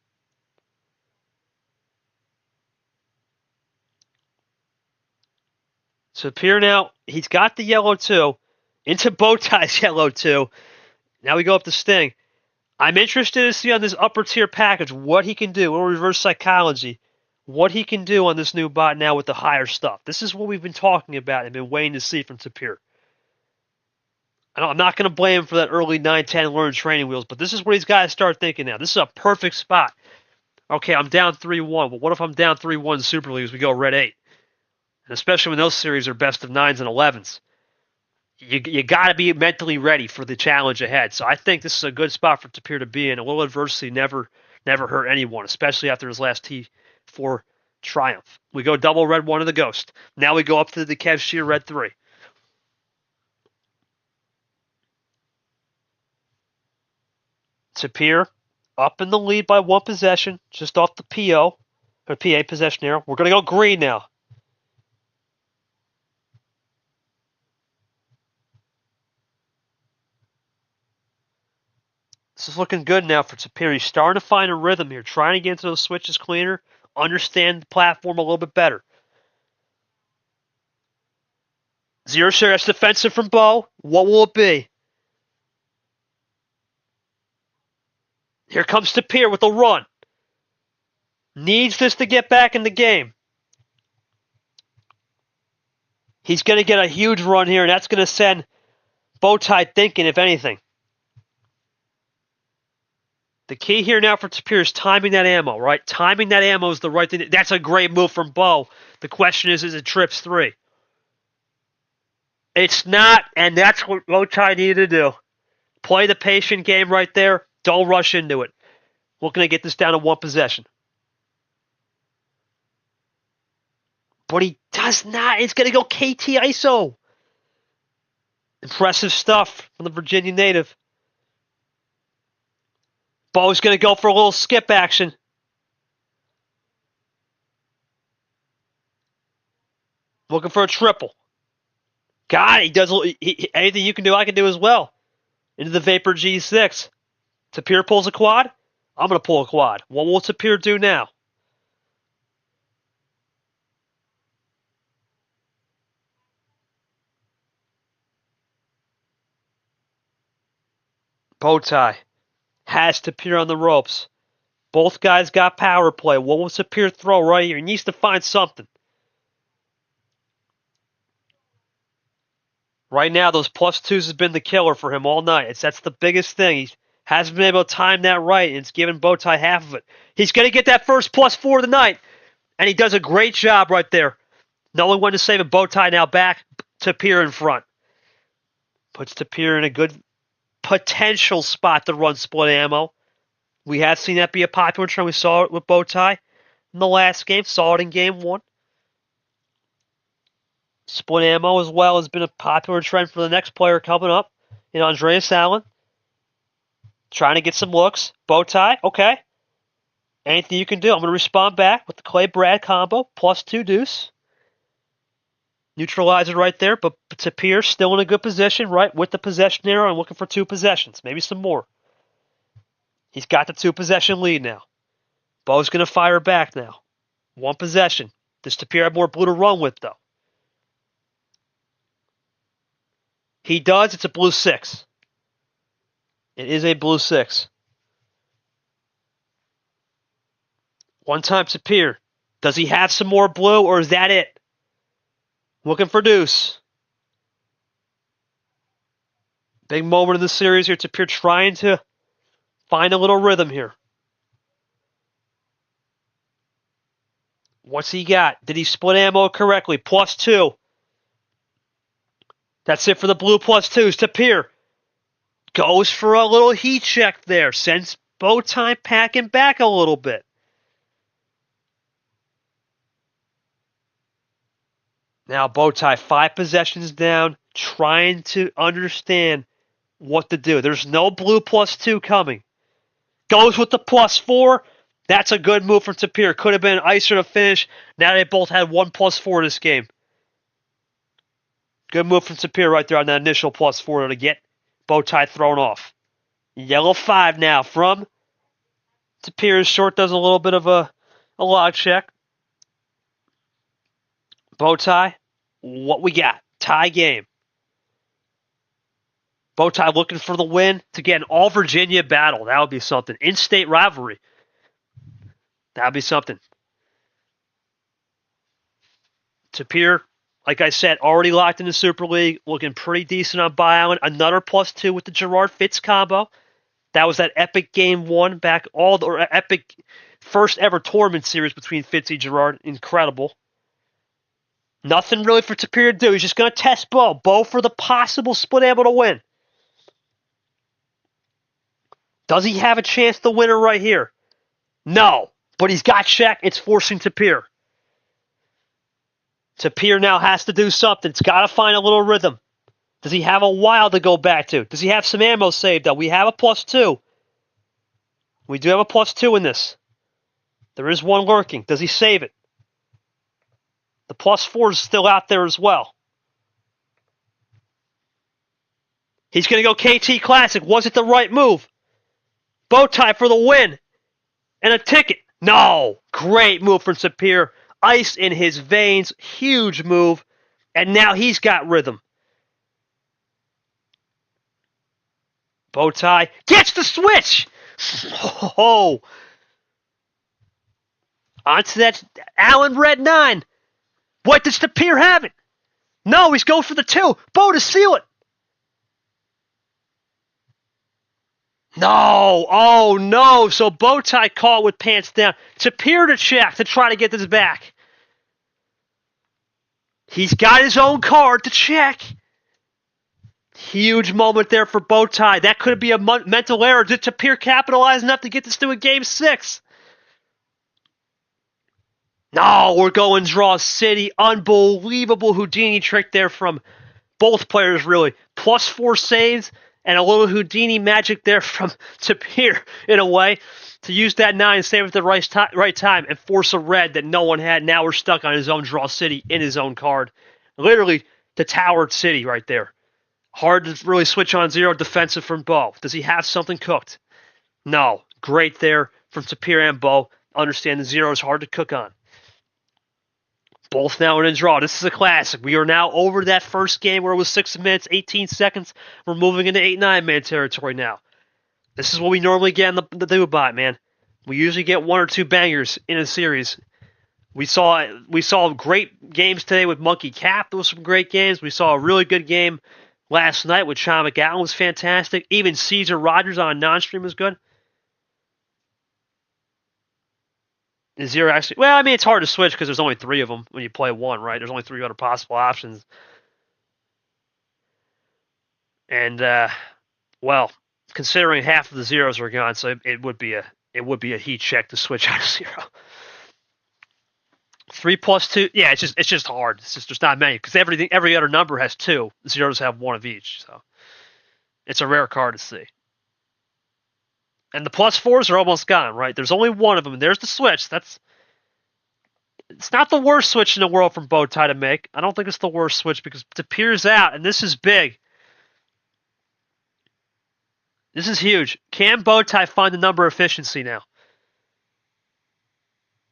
So Tapir now, he's got the yellow 2 into Bowtie's yellow 2. Now we go up to Sting. I'm interested to see on this upper tier package what he can do, or reverse psychology, what he can do on this new bot now with the higher stuff. This is what we've been talking about and been waiting to see from Tapir. I'm not going to blame him for that early 9-10 learn training wheels, but this is what he's got to start thinking now. This is a perfect spot. Okay, I'm down 3-1. Well, what if I'm down 3-1 in Super Leagues? We go red 8. And especially when those series are best of 9s and 11s. You got to be mentally ready for the challenge ahead. So I think this is a good spot for Tapir to be in. A little adversity never hurt anyone, especially after his last T4 triumph. We go double red 1 of the Ghost. Now we go up to the Kev Shear red 3. Tapir up in the lead by 1 possession, just off the PO, or PA possession arrow. We're going to go green now. This is looking good now for Tapir. He's starting to find a rhythm here, trying to get into those switches cleaner, understand the platform a little bit better. 0 share, that's defensive from Bo. What will it be? Here comes Tapir with a run. Needs this to get back in the game. He's going to get a huge run here, and that's going to send Bowtie thinking, if anything. The key here now for Tapir is timing that ammo, right? Timing that ammo is the right thing. That's a great move from Bo. The question is it trips 3? It's not, and that's what Bowtie needed to do. Play the patient game right there. Don't rush into it. Looking to get this down to 1 possession. But he does not. It's going to go KT ISO. Impressive stuff from the Virginia native. Bo's going to go for a little skip action. Looking for a triple. God, he does anything you can do, I can do as well. Into the Vapor G6. Tapir pulls a quad. I'm going to pull a quad. What will Tapir do now? Bowtie has Tapir on the ropes. Both guys got power play. What will Tapir throw right here? He needs to find something. Right now, those +2s has been the killer for him all night. That's the biggest thing. He hasn't been able to time that right, and it's given Bowtie half of it. He's going to get that first +4 of the night, and he does a great job right there. Knowing when to save a. Bowtie now back, Tapir in front. Puts Tapir in a good potential spot to run split ammo. We have seen that be a popular trend. We saw it with Bowtie in the last game. Saw it in game 1. Split ammo as well has been a popular trend for the next player coming up in Andreas Allen. Trying to get some looks. Bow tie, okay. Anything you can do. I'm going to respond back with the Clay-Brad combo, +2 deuce. Neutralizer right there, but Tapir still in a good position, right? With the possession arrow and looking for 2 possessions, maybe some more. He's got the 2 possession lead now. Bo's going to fire back now. 1 possession. Does Tapir have more blue to run with, though? He does. It's a blue 6. It is a blue 6. One time Tapir. Does he have some more blue, or is that it? Looking for deuce. Big moment in the series here. Tapir trying to find a little rhythm here. What's he got? Did he split ammo correctly? +2. That's it for the blue +2s. Tapir goes for a little heat check there. Sends Bowtie packing back a little bit. Now Bowtie 5 possessions down, trying to understand what to do. There's no blue +2 coming. Goes with the +4. That's a good move from Tapir. Could have been an icer to finish. Now they both had 1 +4 this game. Good move from Tapir right there on that initial +4 to get Bowtie thrown off. Yellow 5 now from Tapir. Short does a little bit of a log check. Bowtie, what we got? Tie game. Bowtie looking for the win to get an all-Virginia battle. That would be something. In-state rivalry. That would be something. Tapir, like I said, already locked in the Super League. Looking pretty decent on Bye Island. Another +2 with the Gerard Fitz combo. That was that epic game 1 back, epic first ever tournament series between Fitzy and Gerard. Incredible. Nothing really for Tapir to do. He's just going to test Bo. Bo for the possible split able to win. Does he have a chance to win it right here? No. But he's got check. It's forcing Tapir. Tapir now has to do something. It's got to find a little rhythm. Does he have a while to go back to? Does he have some ammo saved up? We have a +2. We do have a +2 in this. There is one lurking. Does he save it? The +4 is still out there as well. He's going to go KT Classic. Was it the right move? Bowtie for the win. And a ticket. No. Great move from Tapir. Ice in his veins. Huge move. And now he's got rhythm. Bowtie gets the switch. Oh. Onto that Allen Red 9. What does Tapir have it? No, he's going for the 2. Bo to seal it. No. Oh, no. So Bowtie caught with pants down. Tapir to check to try to get this back. He's got his own card to check. Huge moment there for Bowtie. That could be a mental error. Did Tapir capitalize enough to get this to a game 6? No, we're going draw city. Unbelievable Houdini trick there from both players, really. +4 saves and a little Houdini magic there from Tapir, in a way, to use that 9 and save it at the right time and force a red that no one had. Now we're stuck on his own draw city in his own card. Literally the towered city right there. Hard to really switch on 0 defensive from Bo. Does he have something cooked? No. Great there from Tapir and Bo. Understand the 0 is hard to cook on. Both now in a draw. This is a classic. We are now over that first game where it was 6 minutes, 18 seconds. We're moving into 8-9 man territory now. This is what we normally get in the do-bot, man. We usually get 1 or 2 bangers in a series. We saw great games today with Monkey Cap. Those were some great games. We saw a really good game last night with Sean McGowan. Was fantastic. Even Caesar Rogers on a non-stream was good. Is 0 actually? Well, I mean, it's hard to switch because there's only 3 of them when you play 1, right? There's only 3 other possible options. And, well, considering half of the 0s are gone, so it would be a heat check to switch out of 0. 3 plus 2. Yeah, it's just hard. It's just there's not many because every other number has 2. Zeros have 1 of each. So it's a rare card to see. And the plus 4s are almost gone, right? There's only one of them. And there's the switch. It's not the worst switch in the world from Bowtie to make. I don't think it's the worst switch because Tapir's out, and this is big. This is huge. Can Bowtie find the number efficiency now?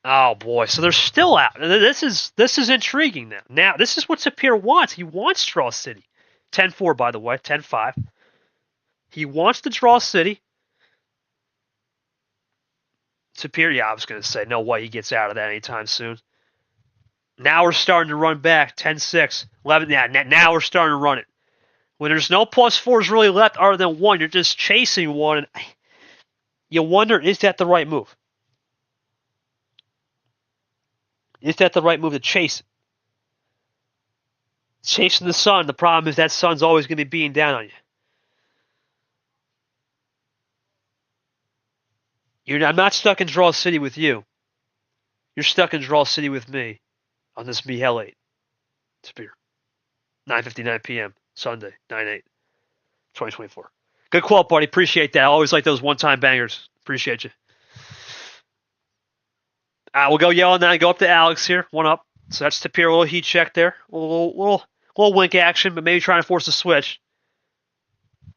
Oh boy, so they're still out. This is intriguing now. Now this is what Tapir wants. He wants Draw City. 10-4, by the way, 10-5. He wants to Draw City. Tapir, yeah, I was going to say, no way he gets out of that anytime soon. Now we're starting to run back. 10-6, 11. Yeah, now we're starting to run it. When there's no plus 4s really left other than 1, you're just chasing 1. And you wonder, is that the right move? Is that the right move to chase it? Chasing the sun, the problem is that sun's always going to be beating down on you. I'm not stuck in Draw City with you. You're stuck in Draw City with me on this Mihel 8. Tapir. 9:59 p.m. Sunday, 9/8, 2024. Good quote, buddy. Appreciate that. I always like those one-time bangers. Appreciate you. We'll go yelling now and go up to Alex here. 1 up. So that's Tapir. A little heat check there. A little wink action, but maybe trying to force a switch.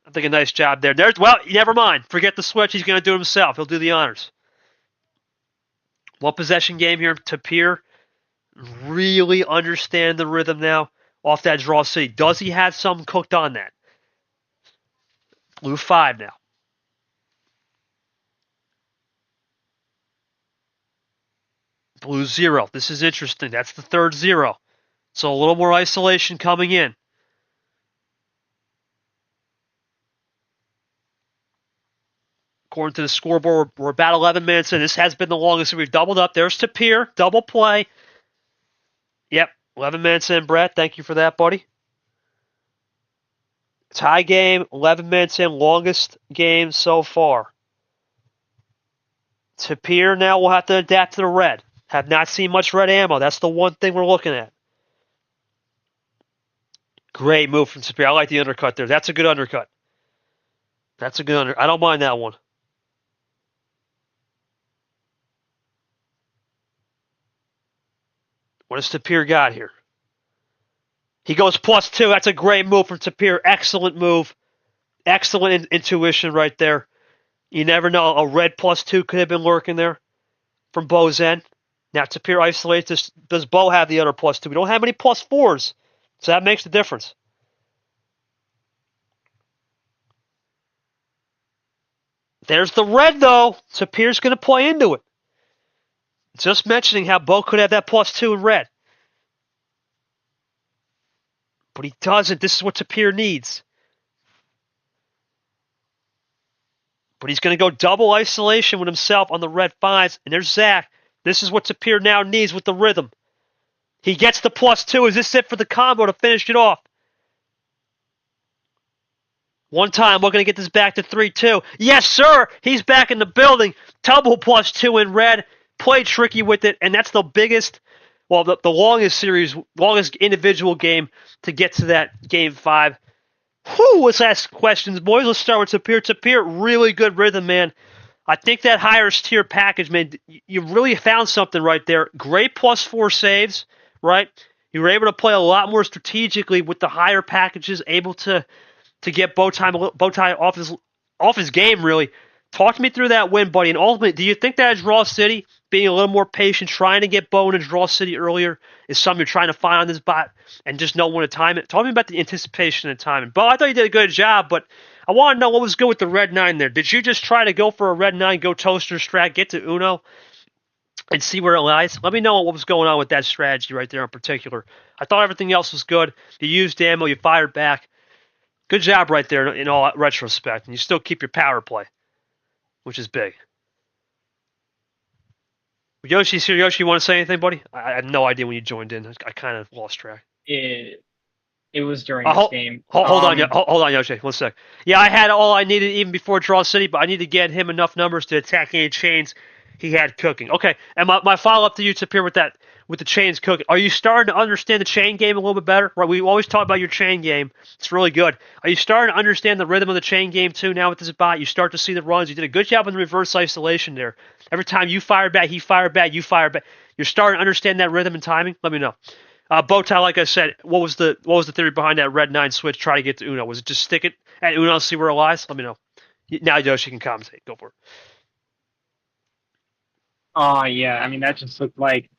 I think a nice job there. Well, never mind. Forget the switch. He's going to do it himself. He'll do the honors. 1 possession game here. Tapir really understand the rhythm now off that Draw City. Does he have something cooked on that? Blue 5 now. Blue 0. This is interesting. That's the 3rd 0. So a little more isolation coming in. According to the scoreboard, we're about 11 minutes in. This has been the longest. We've doubled up. There's Tapir. Double play. Yep. 11 minutes in, Brett. Thank you for that, buddy. Tie game. 11 minutes in. Longest game so far. Tapir now will have to adapt to the red. Have not seen much red ammo. That's the one thing we're looking at. Great move from Tapir. I like the undercut there. That's a good undercut. That's a good undercut. I don't mind that one. What has Tapir got here? He goes +2. That's a great move from Tapir. Excellent move. Excellent intuition right there. You never know. A red +2 could have been lurking there from Bo's end. Now Tapir isolates this. Does Bo have the other +2? We don't have any +4s. So that makes the difference. There's the red, though. Tapir's going to play into it. Just mentioning how Bo could have that +2 in red. But he doesn't. This is what Tapir needs. But he's going to go double isolation with himself on the red 5s. And there's Zach. This is what Tapir now needs with the rhythm. He gets the +2. Is this it for the combo to finish it off? One time, we're going to get this back to 3-2. Yes, sir. He's back in the building. Double +2 in red. Play tricky with it. And that's the biggest, well, the longest series, longest individual game to get to that game 5. Whew, let's ask questions, boys. Let's start with Tapir. Tapir, really good rhythm, man. I think that higher tier package, man, you really found something right there. Great +4 saves, right? You were able to play a lot more strategically with the higher packages, able to get Bowtie off his game, really. Talk to me through that win, buddy. And ultimately, do you think that Draw City, being a little more patient, trying to get Bo into Draw City earlier, is something you're trying to find on this bot and just know when to time it? Talk to me about the anticipation and timing. Bo, I thought you did a good job, but I want to know what was good with the red 9 there. Did you just try to go for a red 9, go toaster strat, get to Uno, and see where it lies? Let me know what was going on with that strategy right there in particular. I thought everything else was good. You used ammo, you fired back. Good job right there in all retrospect. And you still keep your power play, which is big. Yoshi's here. Yoshi, you want to say anything, buddy? I had no idea when you joined in. I kind of lost track. It was during this game. Hold on, Yoshi. 1 sec. Yeah, I had all I needed even before Draw City, but I need to get him enough numbers to attack any chains he had cooking. Okay, and my follow-up to you, Tapir, with with the chains cooking. Are you starting to understand the chain game a little bit better? Right, we always talk about your chain game. It's really good. Are you starting to understand the rhythm of the chain game too now with this bot? You start to see the runs. You did a good job in the reverse isolation there. Every time you fire back, he fired back, you fire back. You're starting to understand that rhythm and timing? Let me know. Bowtie, like I said, what was the theory behind that red 9 switch? Try to get to Uno. Was it just stick it at Uno, see where it lies? Let me know. Now Yoshi can commentate. Go for it. Oh, yeah. I mean, that just looked like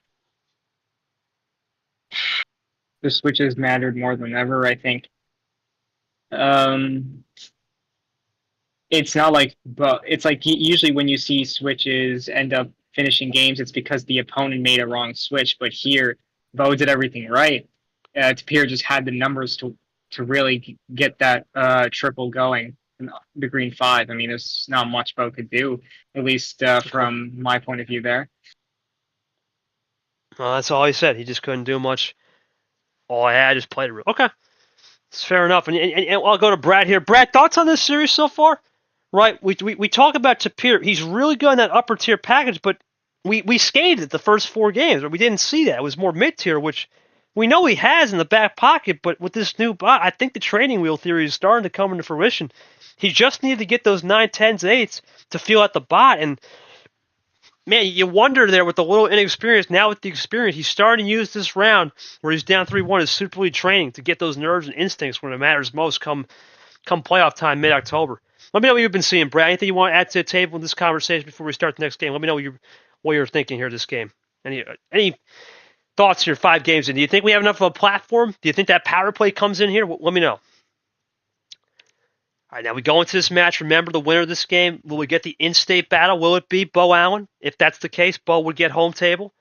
the switches mattered more than ever, I think. It's not like, but it's like usually when you see switches end up finishing games, it's because the opponent made a wrong switch. But here, Bo did everything right. Tapir just had the numbers to really get that triple going. The green 5. I mean, there's not much Bo could do, at least from my point of view there. Well, that's all he said. He just couldn't do much. All I had just played it real. Okay. It's fair enough. And I'll go to Brad here. Brad, thoughts on this series so far? Right, we talk about Tapir. He's really good in that upper tier package, but we skated it the first 4 games, or we didn't see that. It was more mid tier, which we know he has in the back pocket, but with this new bot, I think the training wheel theory is starting to come into fruition. He just needed to get those 9, 10s, 8s to feel out the bot, and man, you wonder there with the little inexperience. Now with the experience, he's starting to use this round where he's down 3-1 as Super League training to get those nerves and instincts when it matters most come playoff time mid-October. Let me know what you've been seeing, Brad. Anything you want to add to the table in this conversation before we start the next game? Let me know what you're thinking here this game. Any thoughts here 5 games in? Do you think we have enough of a platform? Do you think that power play comes in here? Let me know. All right, now we go into this match. Remember the winner of this game. Will we get the in-state battle? Will it be Bo Allen? If that's the case, Bo would get home table.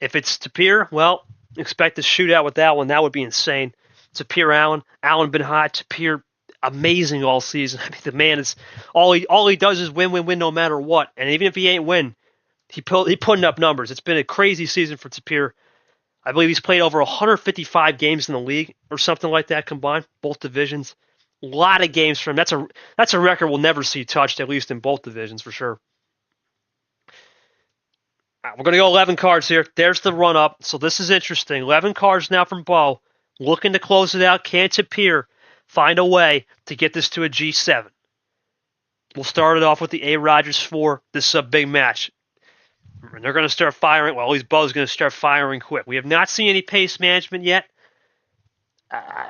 If it's Tapir, well, expect a shootout with that one. That would be insane. Tapir Allen. Allen been hot. Tapir amazing all season. I mean, the man is all he does is win no matter what. And even if he ain't win, he putting up numbers. It's been a crazy season for Tapir. I believe he's played over 155 games in the league or something like that combined, both divisions. A lot of games for him. That's a record we'll never see touched, at least in both divisions for sure. All right, we're going to go 11 cards here. There's the run up. So this is interesting. 11 cards now from Bo. Looking to close it out. Can Tapir find a way to get this to a G7? We'll start it off with the A. Rogers 4. This is a big match. And they're going to start firing. Well, at least Bo's going to start firing quick. We have not seen any pace management yet.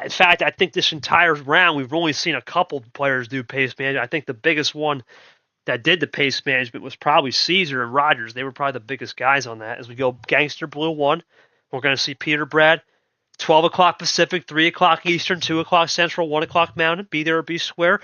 In fact, I think this entire round we've only seen a couple players do pace management. I think the biggest one that did the pace management was probably Caesar and Rogers. They were probably the biggest guys on that. As we go Gangster Blue 1, we're going to see Peter Brad. 12 o'clock Pacific, 3 o'clock Eastern, 2 o'clock Central, 1 o'clock Mountain. Be there or be square.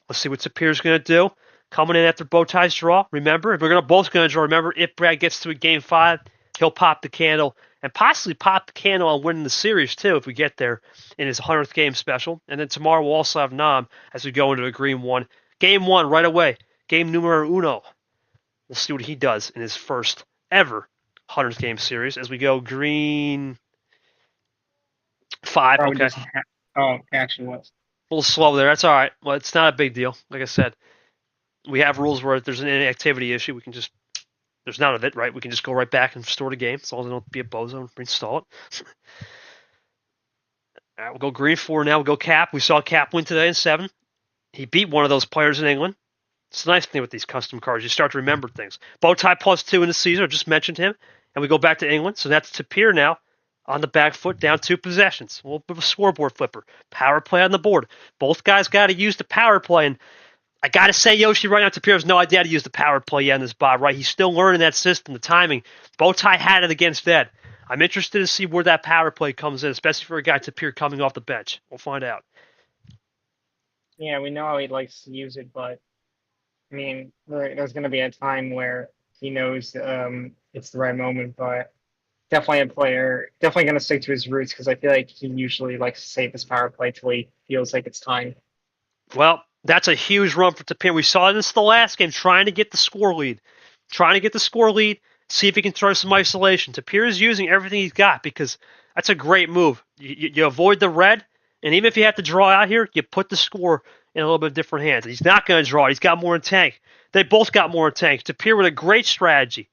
Let's see what Tapir's going to do. Coming in after Bowtie's draw. Remember, if we're both going to draw, remember, if Brad gets to a game 5, he'll pop the candle and possibly pop the candle on winning the series, too, if we get there in his 100th game special. And then tomorrow we'll also have Nam as we go into a green 1. Game 1 right away. Game numero uno. We'll see what he does in his first ever 100th game series as we go green 5. Probably Okay. Actually was. A little slow there. That's all right. Well, it's not a big deal. Like I said, we have rules where if there's an inactivity issue, we can just, there's none of it, right? We can just go right back and restore the game. As long as they don't be a bozo and reinstall it. All right, we'll go green 4 now. We'll go Cap. We saw Cap win today in 7. He beat one of those players in England. It's a nice thing with these custom cards. You start to remember things. Bowtie +2 in the Caesar. I just mentioned him. And we go back to England. So that's Tapir now on the back foot, down 2 possessions. A little bit of a scoreboard flipper. Power play on the board. Both guys got to use the power play. And I got to say, Yoshi, right now, Tapir has no idea how to use the power play yet in this bot, right? He's still learning that system, the timing. Bowtie had it against Ed. I'm interested to see where that power play comes in, especially for a guy Tapir coming off the bench. We'll find out. Yeah, we know how he likes to use it, but I mean, there's going to be a time where he knows it's the right moment, but definitely a player, definitely going to stick to his roots because I feel like he usually likes to save his power play till he feels like it's time. Well, that's a huge run for Tapir. We saw this the last game, trying to get the score lead. See if he can throw some isolation. Tapir is using everything he's got because that's a great move. You avoid the red, and even if you have to draw out here, you put the score in a little bit different hands. He's not going to draw. He's got more in tank. They both got more in tank. Tapir with a great strategy.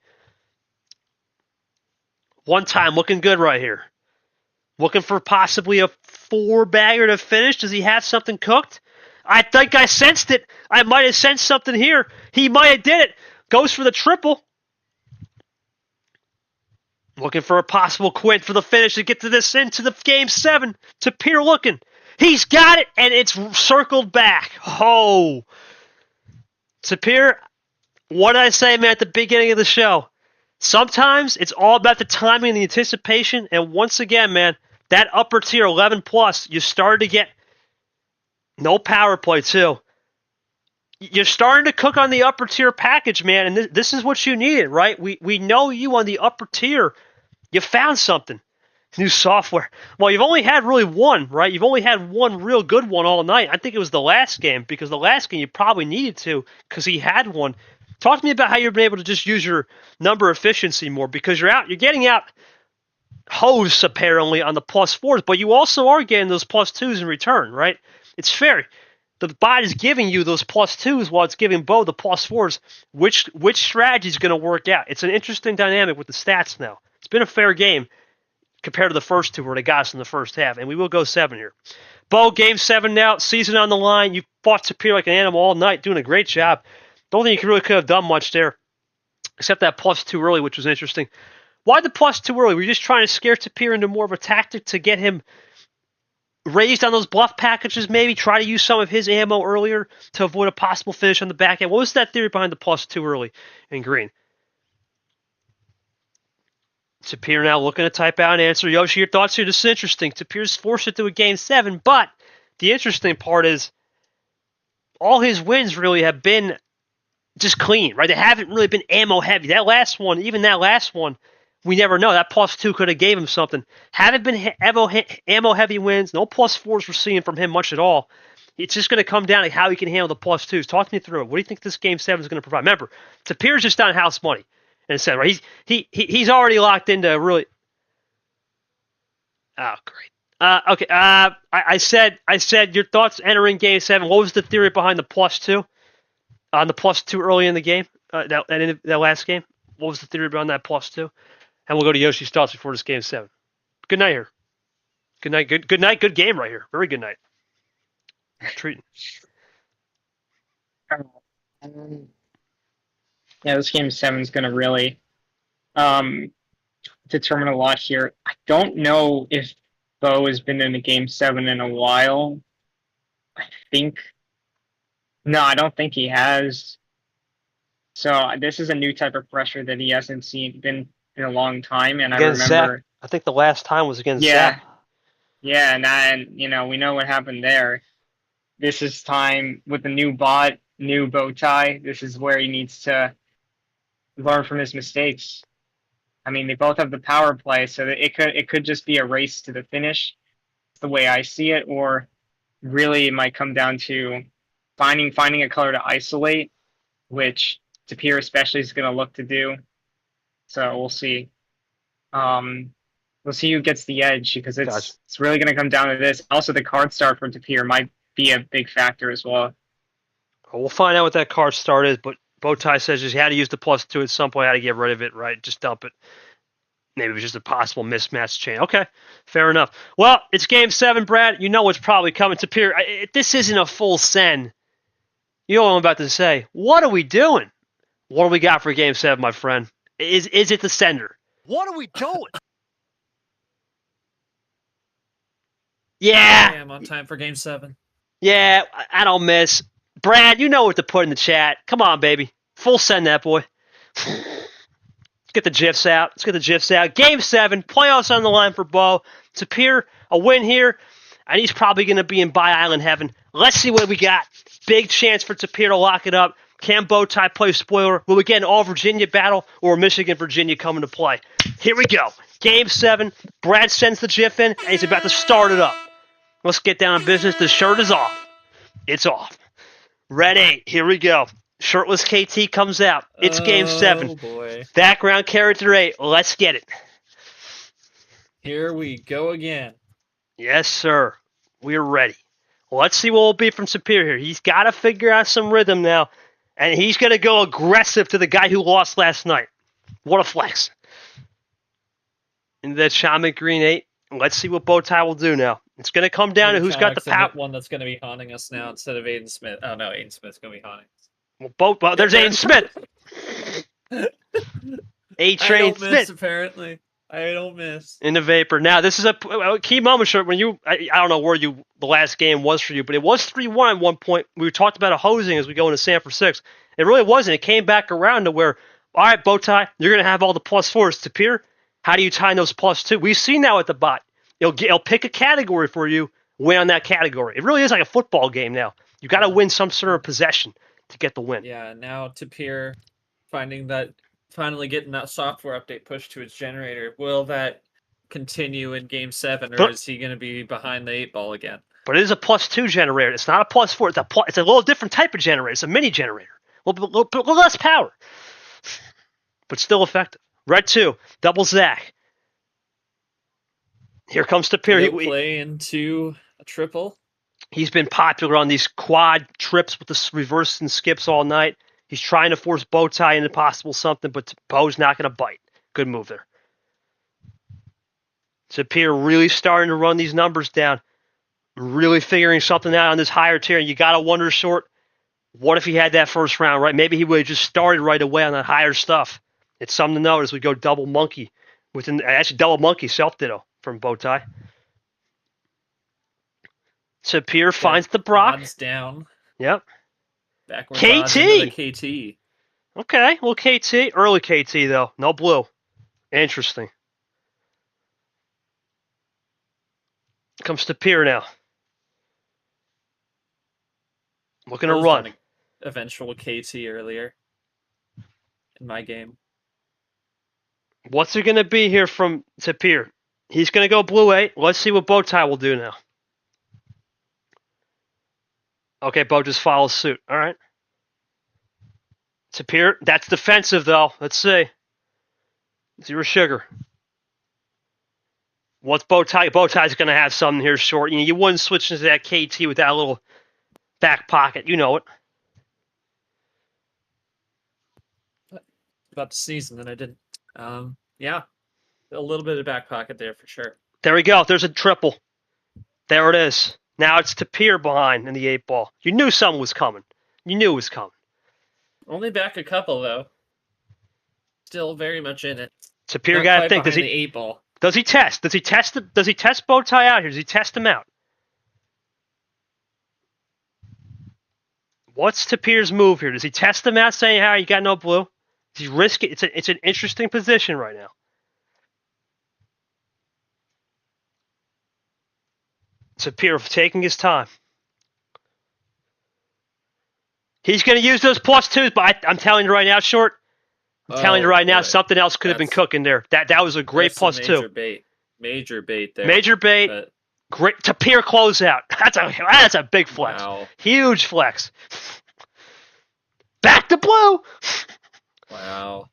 One time, looking good right here. Looking for possibly a 4-bagger to finish. Does he have something cooked? I think I sensed it. I might have sensed something here. He might have did it. Goes for the triple. Looking for a possible quint for the finish to get to this into the game 7. Tapir looking. He's got it, and it's circled back. Oh. Tapir, what did I say, man, at the beginning of the show? Sometimes it's all about the timing and the anticipation, and once again, man, that upper tier 11 plus, you started to get no power play too. You're starting to cook on the upper tier package, man, and this is what you needed, right? We know you on the upper tier. You found something. New software. Well, you've only had really one, right? You've only had one real good one all night. I think it was the last game, because the last game you probably needed to, because he had one. Talk to me about how you've been able to just use your number efficiency more, because you're getting out hose apparently on the +4s, but you also are getting those +2s in return, right? It's fair. The bot is giving you those +2s while it's giving Bo the +4s. Which strategy is going to work out? It's an interesting dynamic with the stats now. It's been a fair game compared to the first two where they got us in the first half, and we will go 7 here. Bo, game 7 now, season on the line. You fought Tapir like an animal all night, doing a great job. Don't think you really could have done much there, except that +2 early, which was interesting. Why the +2 early? Were you just trying to scare Tapir into more of a tactic to get him raised on those bluff packages, maybe? Try to use some of his ammo earlier to avoid a possible finish on the back end? What was that theory behind the +2 early in green? Tapir now looking to type out an answer. Yoshi, your thoughts here? This is interesting. Tapir's forced it to a game 7, but the interesting part is all his wins really have been just clean, right? They haven't really been ammo heavy. That last one, we never know. That +2 could have gave him something. Haven't been ammo heavy wins. No +4s we're seeing from him much at all. It's just going to come down to how he can handle the +2s. Talk me through it. What do you think this game 7 is going to provide? Remember, Tapir's just on house money. And said, right? He's already locked into really. Oh, great. Okay. I said your thoughts entering game 7. What was the theory behind the +2? On the +2 early in the game, that last game. What was the theory behind that +2? And we'll go to Yoshi's thoughts before this game 7. Good night here. Good night. Good night. Good game right here. Very good night. Treating. Yeah, this game 7 is going to really determine a lot here. I don't know if Bo has been in a game 7 in a while. No, I don't think he has. So this is a new type of pressure that he hasn't been in a long time. And against I remember, Zach. I think the last time was against Zach. Zach. Yeah, and we know what happened there. This is time with the new bot, new bow tie. This is where he needs to learn from his mistakes. I mean, they both have the power play, so that it could just be a race to the finish, the way I see it, or really it might come down to finding a color to isolate, which Tapir especially is going to look to do. So we'll see. We'll see who gets the edge, because it's really going to come down to this. Also, the card start for Tapir might be a big factor as well. We'll find out what that card start is, but Bowtie says just had to use the +2 at some point, had to get rid of it, right? Just dump it. Maybe it was just a possible mismatch chain. Okay, fair enough. Well, it's game 7, Brad. You know what's probably coming. Tapir, this isn't a full send. You know what I'm about to say. What are we doing? What do we got for game 7, my friend? Is it the sender? What are we doing? Yeah. I'm on time for game 7. Yeah, I don't miss. Brad, you know what to put in the chat. Come on, baby. Full send that boy. Let's get the GIFs out. Game 7, playoffs on the line for Bo. Tapir, a win here, and he's probably going to be in Bye Island heaven. Let's see what we got. Big chance for Tapir to lock it up. Can Bowtie play spoiler? Will we get an all-Virginia battle, or Michigan-Virginia coming to play? Here we go. Game 7. Brad sends the GIF in, and he's about to start it up. Let's get down to business. The shirt is off. It's off. Red 8. Here we go. Shirtless KT comes out. It's game 7. Oh, boy. Background character 8. Let's get it. Here we go again. Yes, sir. We're ready. Let's see what will be from Tapir here. He's got to figure out some rhythm now, and he's going to go aggressive to the guy who lost last night. What a flex. in the Shaman Green 8. Let's see what Bowtie will do now. It's going to come down to who's got the power. One that's going to be haunting us now instead of Aiden Smith. Oh no, Aiden Smith's going to be haunting us. Well, there's Aiden Smith. A-Train Smith. Apparently. I don't miss. In the vapor. Now, this is a key moment, Short, when I don't know where the last game was for you, but it was 3-1 at one point. We talked about a hosing as we go into Sanford 6. It really wasn't. It came back around to where, all right, Bowtie, you're going to have all the +4s. Tapir, how do you time those +2? We've seen now at the bot. It'll pick a category for you, win on that category. It really is like a football game now. You got to win some sort of possession to get the win. Yeah, now Tapir finally getting that software update pushed to its generator. Will that continue in Game 7, or is he going to be behind the 8 ball again? But it is a +2 generator. It's not a +4. It's a little different type of generator. It's a mini generator. A little less power, but still effective. Red 2, double Zach. Here comes Tapir. He'll play into a triple. He's been popular on these quad trips with the reverse and skips all night. He's trying to force Bowtie into possible something, but Bo's not going to bite. Good move there. Tapir really starting to run these numbers down. Really figuring something out on this higher tier. And you got to wonder, Short, what if he had that first round, right? Maybe he would have just started right away on that higher stuff. It's something to note as we go double monkey. Double monkey self-ditto from Bowtie. Tapir finds the Brock. Odds down. Yep. Backward KT. KT. Okay, well, KT. Early KT, though. No blue. Interesting. Comes Tapir now. Looking to run. Eventual KT earlier in my game. What's it going to be here from Tapir? He's going to go blue 8. Let's see what Bowtie will do now. Okay, Bo just follows suit. All right. Tapir, that's defensive, though. Let's see. 0 sugar. What's Bowtie? Bowtie's going to have something here short. You wouldn't switch into that KT with that little back pocket. You know it. About to sneeze, and then I didn't. Yeah. A little bit of back pocket there for sure. There we go. There's a triple. There it is. Now it's Tapir behind in the 8 ball. You knew something was coming. You knew it was coming. Only back a couple, though. Still very much in it. Tapir got to think. Does he the 8 ball? Does he test? Does he test Bowtie out here? Does he test him out? What's Tapir's move here? Does he test him out, saying, "How you got no blue"? Does he risk it? It's an interesting position right now. Tapir taking his time. He's going to use those +2s, but I'm telling you right now, Short. I'm telling you right now, something else could have been cooking there. That was a great +2. Major bait there. Major bait. But... Great Tapir closeout. That's a big flex. Wow. Huge flex. Back to blue. Wow.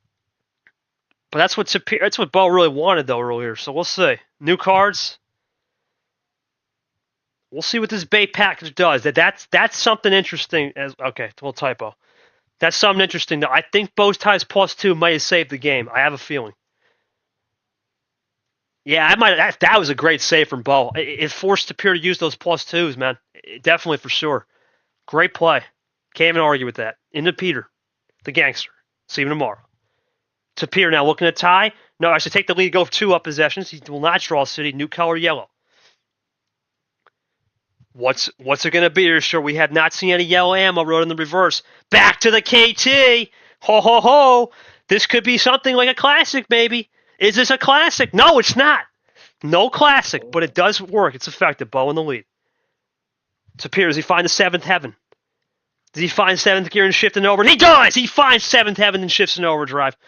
But that's what Bo really wanted though earlier. So we'll see. New cards. We'll see what this bait package does. That's something interesting. Okay, little typo. That's something interesting though. I think Bowtie's +2 might have saved the game. I have a feeling. Yeah, that was a great save from Bo. It forced Tapir to use those +2s, man. Definitely for sure. Great play. Can't even argue with that. Into Peter, the gangster. See him tomorrow. Tapir now looking to tie. No, I should take the lead, go for 2 up possessions. He will not draw city. New color yellow. What's it going to be here? Sure, we have not seen any yellow ammo rode in the reverse. Back to the KT. Ho, ho, ho. This could be something like a classic, maybe. Is this a classic? No, it's not. No classic, but it does work. It's effective. Bo in the lead. Tapir, does he find the 7th heaven? Does he find 7th gear and shifting over? And he does! He finds 7th heaven and shifts in overdrive.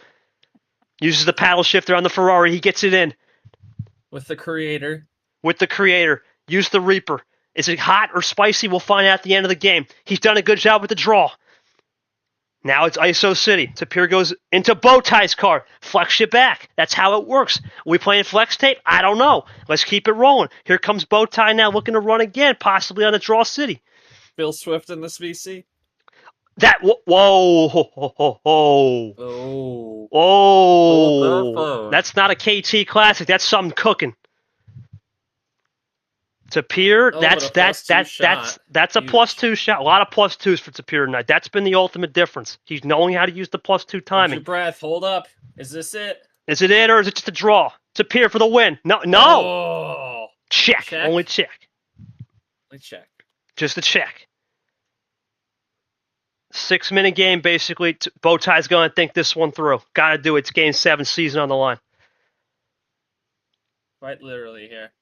Uses the paddle shifter on the Ferrari. He gets it in. With the creator. Use the Reaper. Is it hot or spicy? We'll find out at the end of the game. He's done a good job with the draw. Now it's ISO City. Tapir goes into Bowtie's car. Flex it back. That's how it works. Are we playing flex tape? I don't know. Let's keep it rolling. Here comes Bowtie now looking to run again, possibly on the draw city. Bill Swift in this VC? That whoa, ho, ho, ho, ho. Oh. Hold the Oh, phone. that's not a KT classic. That's something cooking. Tapir, Oh, but a +2 shot. that's a Huge. +2 shot. A lot of +2s for Tapir tonight. That's been the ultimate difference. He's knowing how to use the +2 Hold your timing. breath. Hold up. Is this it? Is it in or is it just a draw? Tapir for the win. No. Oh. Check. Check? Only check. Let's check. Just a check. 6-minute game, basically. Bowtie's going to think this one through. Got to do it. It's Game 7, season on the line. Quite literally here.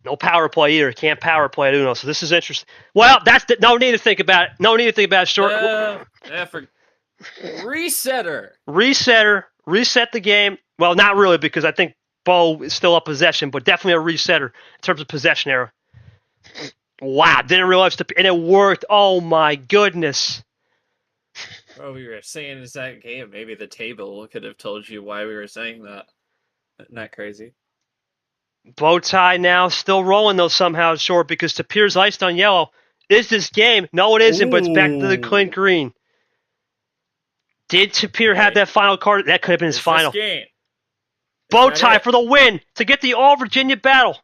No power play either. Can't power play at Uno. So this is interesting. Well, no need to think about it. No need to think about it. Short. Resetter. Reset the game. Well, not really, because I think Bo is still up possession, but definitely a resetter in terms of possession error. Wow, didn't realize and it worked. Oh my goodness. What we were saying is that game. Maybe the table could have told you why we were saying that. Isn't that crazy? Bowtie now still rolling though somehow short because Tapir's iced on yellow. Is this game? No, it isn't, but it's back to the clean green. Did Tapir have that final card? That could have been his final. Bowtie for the win to get the All Virginia battle.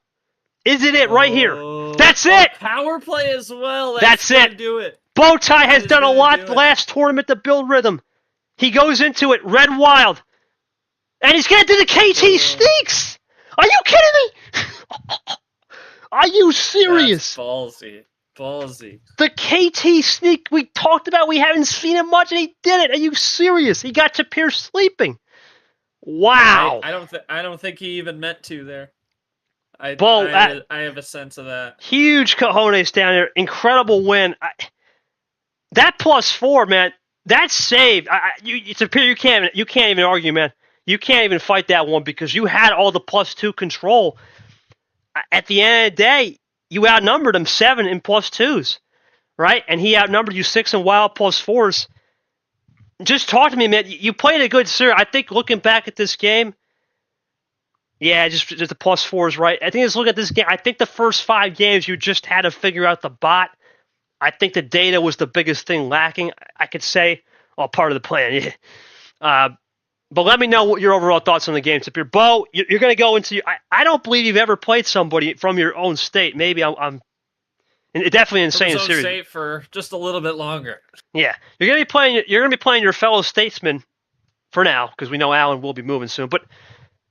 Is it right here? That's it. Power play as well. That's it. Do it. Bowtie has done a lot the last tournament to build rhythm. He goes into it red wild, and he's gonna do the KT sneaks. Are you kidding me? Are you serious? That's ballsy. Ballsy. The KT sneak we talked about, we haven't seen him much, and he did it. Are you serious? He got Tapir sleeping. Wow. I don't think he even meant to there. I have a sense of that. Huge cojones down there. Incredible win. That +4, man. That saved. Tapir, you can't even argue, man. You can't even fight that one because you had all the +2 control. At the end of the day, you outnumbered him 7 in +2s, right? And he outnumbered you 6 in wild +4s. Just talk to me, man. You played a good series. I think looking back at this game, yeah, just the +4s, right? I think let's look at this game. I think the first 5 games you just had to figure out the bot. I think the data was the biggest thing lacking. I could say, part of the plan. Yeah. But let me know what your overall thoughts on the game, Tapir. Bo, you're going to go into. I don't believe you've ever played somebody from your own state. Maybe I'm definitely insane. From his own state for just a little bit longer. Yeah, you're going to be playing your fellow statesman for now because we know Alan will be moving soon. But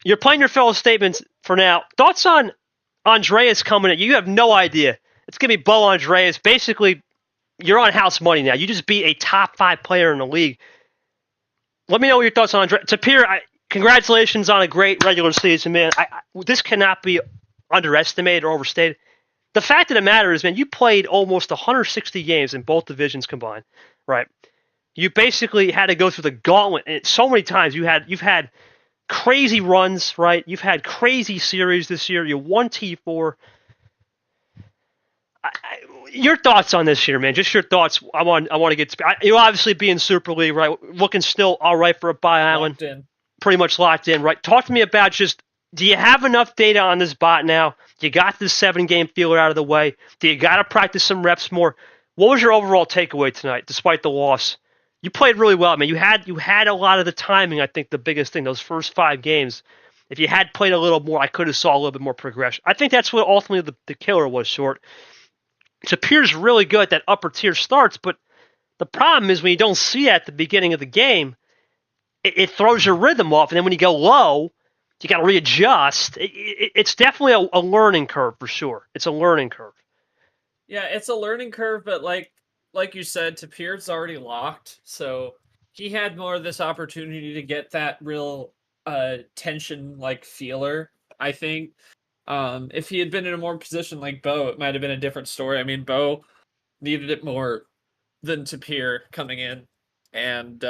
you're playing your fellow statesmen for now. Thoughts on Andreas coming in? You have no idea. It's going to be Bo Andreas. Basically, you're on house money now. You just beat a top 5 player in the league. Let me know what your thoughts on Andreas. Tapir, congratulations on a great regular season, man. This cannot be underestimated or overstated. The fact of the matter is, man, you played almost 160 games in both divisions combined, right? You basically had to go through the gauntlet and so many times. You've had crazy runs, right? You've had crazy series this year. You won T4. Your thoughts on this year, man? Just your thoughts. I want to get. You obviously being Super League, right? Looking still all right for a bye island. Pretty much locked in, right? Talk to me about just. Do you have enough data on this bot now? You got this 7-game feeler out of the way. Do you got to practice some reps more? What was your overall takeaway tonight, despite the loss? You played really well, man. You had a lot of the timing. I think the biggest thing those first 5 games. If you had played a little more, I could have saw a little bit more progression. I think that's what ultimately the killer was. Short. Tapir's really good at that upper tier starts, but the problem is when you don't see that at the beginning of the game, it throws your rhythm off, and then when you go low, you got to readjust. It's definitely a learning curve for sure. It's a learning curve. Yeah, it's a learning curve, but like you said, Tapir's already locked, so he had more of this opportunity to get that real tension like feeler, I think. If he had been in a more position like Bo, it might have been a different story. I mean, Bo needed it more than Tapir coming in, and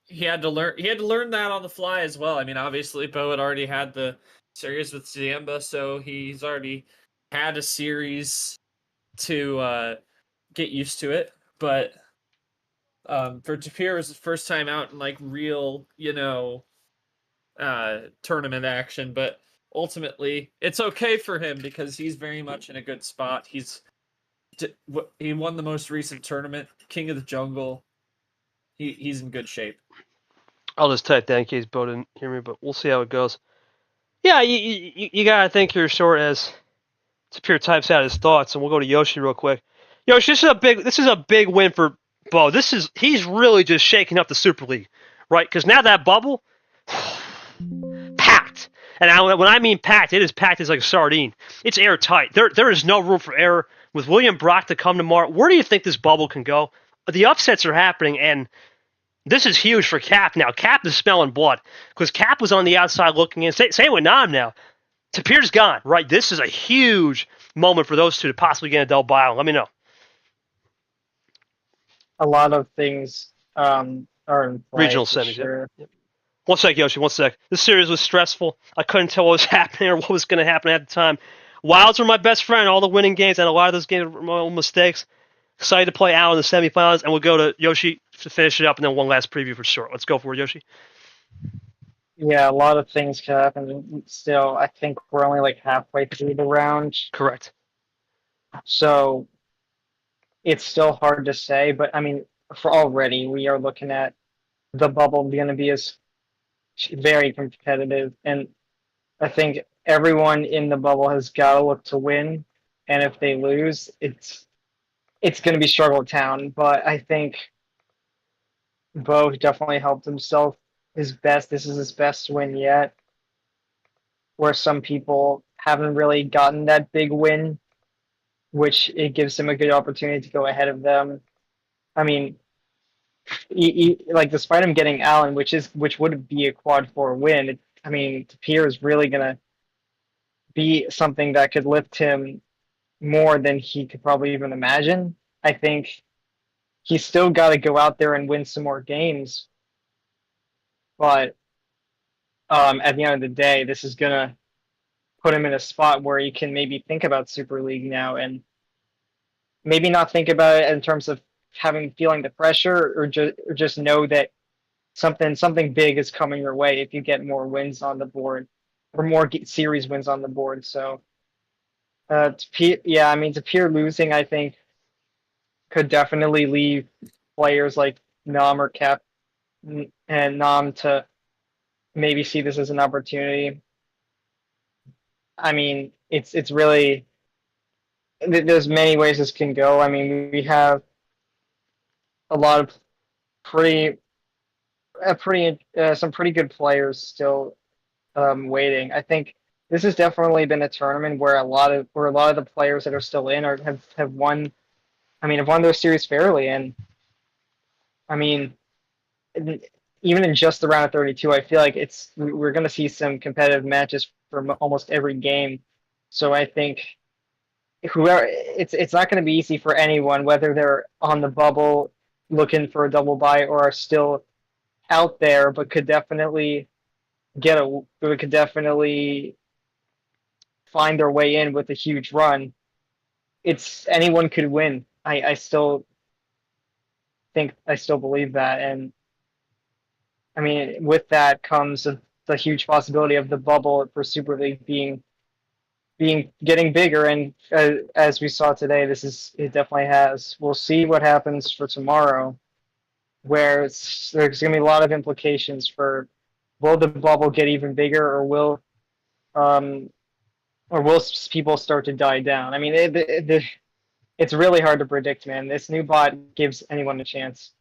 he had to learn that on the fly as well. I mean, obviously, Bo had already had the series with Zamba, so he's already had a series to get used to it. But for Tapir, it was his first time out in like real, tournament action, but. Ultimately, it's okay for him because he's very much in a good spot. He's He won the most recent tournament, King of the Jungle. He's in good shape. I'll just type that in case Bo didn't hear me, but we'll see how it goes. Yeah, you gotta think you're short as Tapir types out his thoughts, and we'll go to Yoshi real quick. Yoshi, this is a big win for Bo. He's really just shaking up the Super League, right? Because now that bubble packed, and when I mean packed, it is packed as like a sardine. It's airtight. There is no room for error. With William Brock to come tomorrow, where do you think this bubble can go? The upsets are happening, and this is huge for Cap now. Cap is smelling blood because Cap was on the outside looking in. Same with Nam now. Tapir's gone, right? This is a huge moment for those two to possibly get a double bye. Let me know. A lot of things are in play. Regional for semis. sure. Yep. One sec, Yoshi. 1 sec. This series was stressful. I couldn't tell what was happening or what was going to happen at the time. Wilds were my best friend. All the winning games and a lot of those games were my own mistakes. Excited to play Al in the semifinals, and we'll go to Yoshi to finish it up, and then one last preview for short. Let's go for it, Yoshi. Yeah, a lot of things could happen. Still, I think we're only like halfway through the round, Correct. so it's still hard to say. But I mean, for already, we are looking at the bubble going to be as very competitive, and I think everyone in the bubble has got to look to win. And if they lose, it's going to be struggle town. But I think Bo definitely helped himself his best. This is his best win yet. Where some people haven't really gotten that big win, which it gives him a good opportunity to go ahead of them. I mean, like despite him getting Allen, which would be a quad 4 win. I mean, Tapir is really gonna be something that could lift him more than he could probably even imagine. I think he's still got to go out there and win some more games. But at the end of the day, this is going to put him in a spot where he can maybe think about Super League now and maybe not think about it in terms of feeling the pressure or just know that something big is coming your way if you get more wins on the board or more series wins on the board. So, Tapir losing, I think, could definitely leave players like Nam or Cap and Nam to maybe see this as an opportunity. I mean, it's really there's many ways this can go. I mean, we have a lot of some pretty good players still waiting. I think this has definitely been a tournament where a lot of the players that are still in have won. I mean, have won their series fairly, and I mean, even in just the round of 32, I feel like we're going to see some competitive matches from almost every game. So I think it's not going to be easy for anyone, whether they're on the bubble looking for a double bye or are still out there, but could definitely find their way in with a huge run. Anyone could win. I still believe that, and I mean, with that comes the huge possibility of the bubble for Super League getting bigger, and as we saw today, it definitely has. We'll see what happens for tomorrow, where there's going to be a lot of implications for will the bubble get even bigger, or will people start to die down? I mean, it's really hard to predict, man. This new bot gives anyone a chance.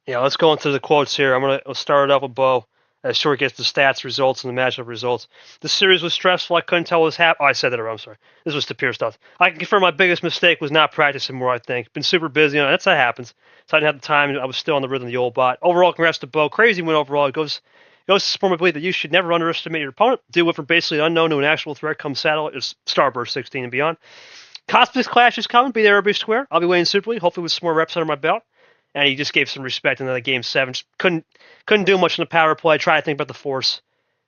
Yeah, let's go into the quotes here. I'll start it off with Bo. As Short gets the stats results and the matchup results. The series was stressful. I couldn't tell what was happening. Oh, I said that wrong. I'm sorry. This was Tapir stuff. I can confirm my biggest mistake was not practicing more, I think. Been super busy. That's how it happens. So I didn't have the time. I was still on the rhythm of the old bot. Overall, congrats to Bo. Crazy win overall. It goes to support my belief that you should never underestimate your opponent. Deal with from basically unknown to an actual threat come Satellite is Starburst 16 and beyond. Cosmos Clash is coming. Be there every square. I'll be waiting Super League. Hopefully with some more reps under my belt. And he just gave some respect in the game 7. Just couldn't do much in the power play. Tried to think about the force,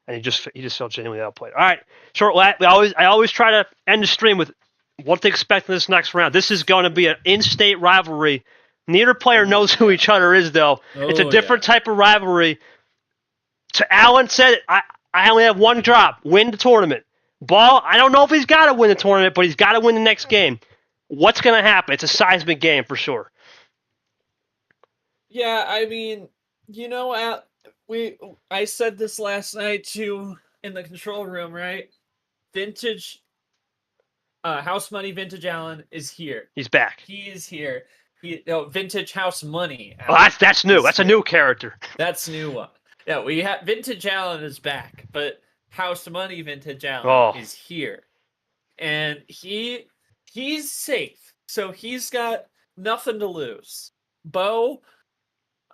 and he just felt genuinely outplayed. All right, Short. I always try to end the stream with what to expect in this next round. This is going to be an in-state rivalry. Neither player knows who each other is, though. It's a different type of rivalry. To Allen said, I only have one job: win the tournament. Ball, I don't know if he's got to win the tournament, but he's got to win the next game. What's going to happen? It's a seismic game for sure. Yeah, I mean, I said this last night too in the control room, right? Vintage House Money Vintage Allen is here. He's back. He is here. Vintage House Money. Oh, that's new. That's a new character. That's new one. Yeah, we have Vintage Allen is back, but House Money Vintage Allen is here, and he's safe, so he's got nothing to lose. Bo,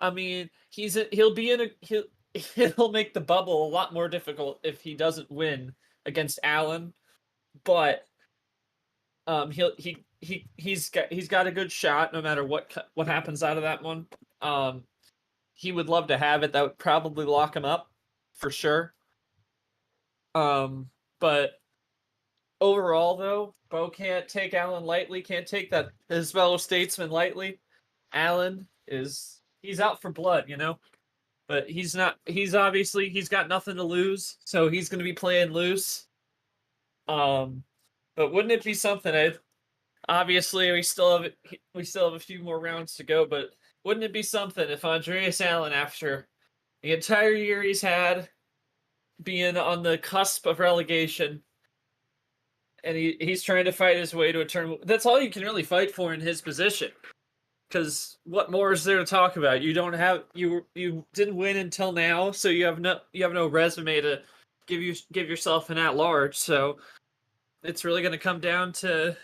I mean, he'll make the bubble a lot more difficult if he doesn't win against Allen, but he's got a good shot no matter what happens out of that one. He would love to have it. That would probably lock him up for sure. But overall though, Bo can't take Allen lightly, can't take that his fellow statesman lightly. Allen he's out for blood, but he's got nothing to lose, so he's going to be playing loose. But wouldn't it be something? Obviously we still have a few more rounds to go, but wouldn't it be something if Andreas Allen, after the entire year he's had, being on the cusp of relegation, and he's trying to fight his way to a tournament? That's all you can really fight for in his position. Because what more is there to talk about? You didn't win until now, so you have no resume to give yourself an at-large. So it's really going to come down to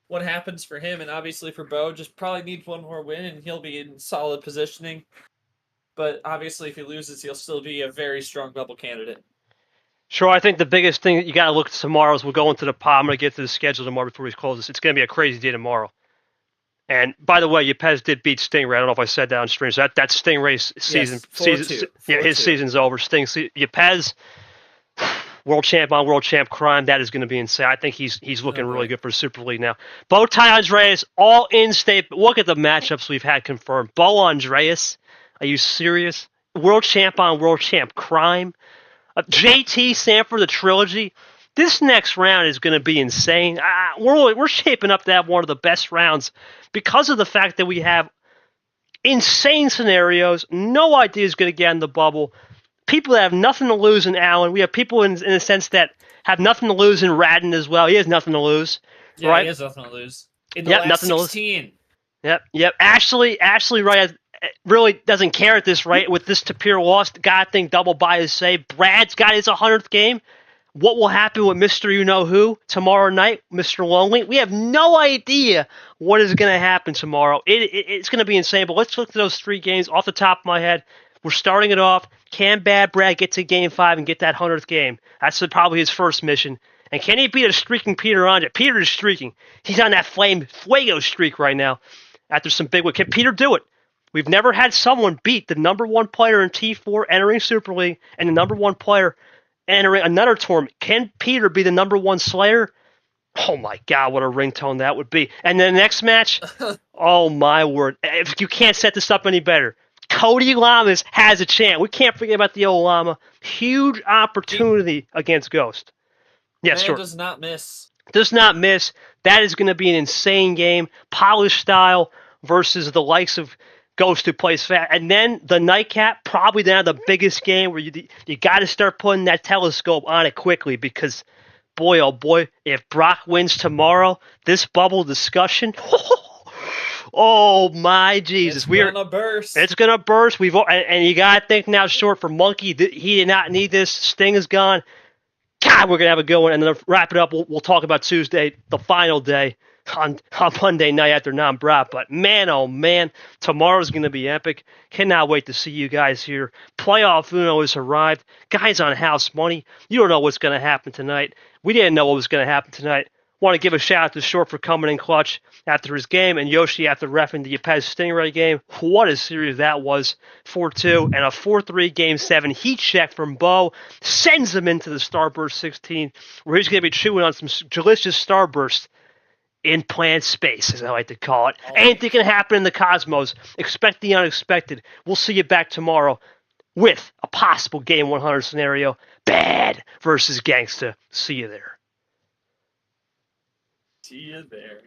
what happens for him, and obviously for Bo, just probably needs one more win, and he'll be in solid positioning. But obviously, if he loses, he'll still be a very strong bubble candidate. Sure, I think the biggest thing that you got to look at tomorrow is we'll go into the pod. I'm going to get to the schedule tomorrow before we close this. It's going to be a crazy day tomorrow. And by the way, Yepes did beat Stingray. I don't know if I said that on stream. So that Stingray season, his season's over. Yepes, world champ on world champ crime. That is going to be insane. I think he's looking really good for Super League now. Bo Andreas, all in state. Look at the matchups we've had confirmed. Bo Andreas, are you serious? World champ on world champ crime. JT Sanford, the trilogy. This next round is going to be insane. We're shaping up to have one of the best rounds because of the fact that we have insane scenarios. No idea who's going to get in the bubble. People that have nothing to lose in Allen. We have people in a sense that have nothing to lose in Radden as well. He has nothing to lose. Yeah, right? He has nothing to lose. In the last 16. Yep. Ashley, right, really doesn't care at this, right? With this Tapir loss, God thing double by his save. Brad's got his 100th game. What will happen with Mr. You-Know-Who tomorrow night, Mr. Lonely? We have no idea what is going to happen tomorrow. It's going to be insane, but let's look at those 3 games off the top of my head. We're starting it off. Can Bad Brad get to Game 5 and get that 100th game? That's probably his first mission. And can he beat a streaking Peter Andre? Peter is streaking. He's on that Fuego streak right now after some big win. Can Peter do it? We've never had someone beat the number 1 player in T4 entering Super League and the number 1 player entering another tournament. Can Peter be the number 1 Slayer? Oh my God, what a ringtone that would be. And then the next match, oh my word. If you can't set this up any better, Cody Lamas has a chance. We can't forget about the old Lama. Huge opportunity against Ghost. Yes, sure. Does not miss. Does not miss. That is going to be an insane game. Polished style versus the likes of Ghost, who plays fat. And then the nightcap, probably now the biggest game where you got to start putting that telescope on it quickly because, boy, oh boy, if Brock wins tomorrow, this bubble discussion, oh my Jesus. It's going to burst. It's going to burst. And you got to think now short for Monkey. He did not need this. Sting is gone. God, we're going to have a good one. And then to wrap it up, we'll talk about Tuesday, the final day. On Monday night after non-brat, but man, oh man, tomorrow's going to be epic. Cannot wait to see you guys here. Playoff Uno has arrived. Guys on house money. You don't know what's going to happen tonight. We didn't know what was going to happen tonight. Want to give a shout out to Short for coming in clutch after his game, and Yoshi after reffing the Yepes Stingray game. What a series that was. 4-2 and a 4-3 Game 7 heat check from Bo sends him into the Starburst 16, where he's going to be chewing on some delicious Starburst in plant space, as I like to call it. Anything can happen in the cosmos. Expect the unexpected. We'll see you back tomorrow with a possible Game 100 scenario. Bad versus Gangsta. See you there. See you there.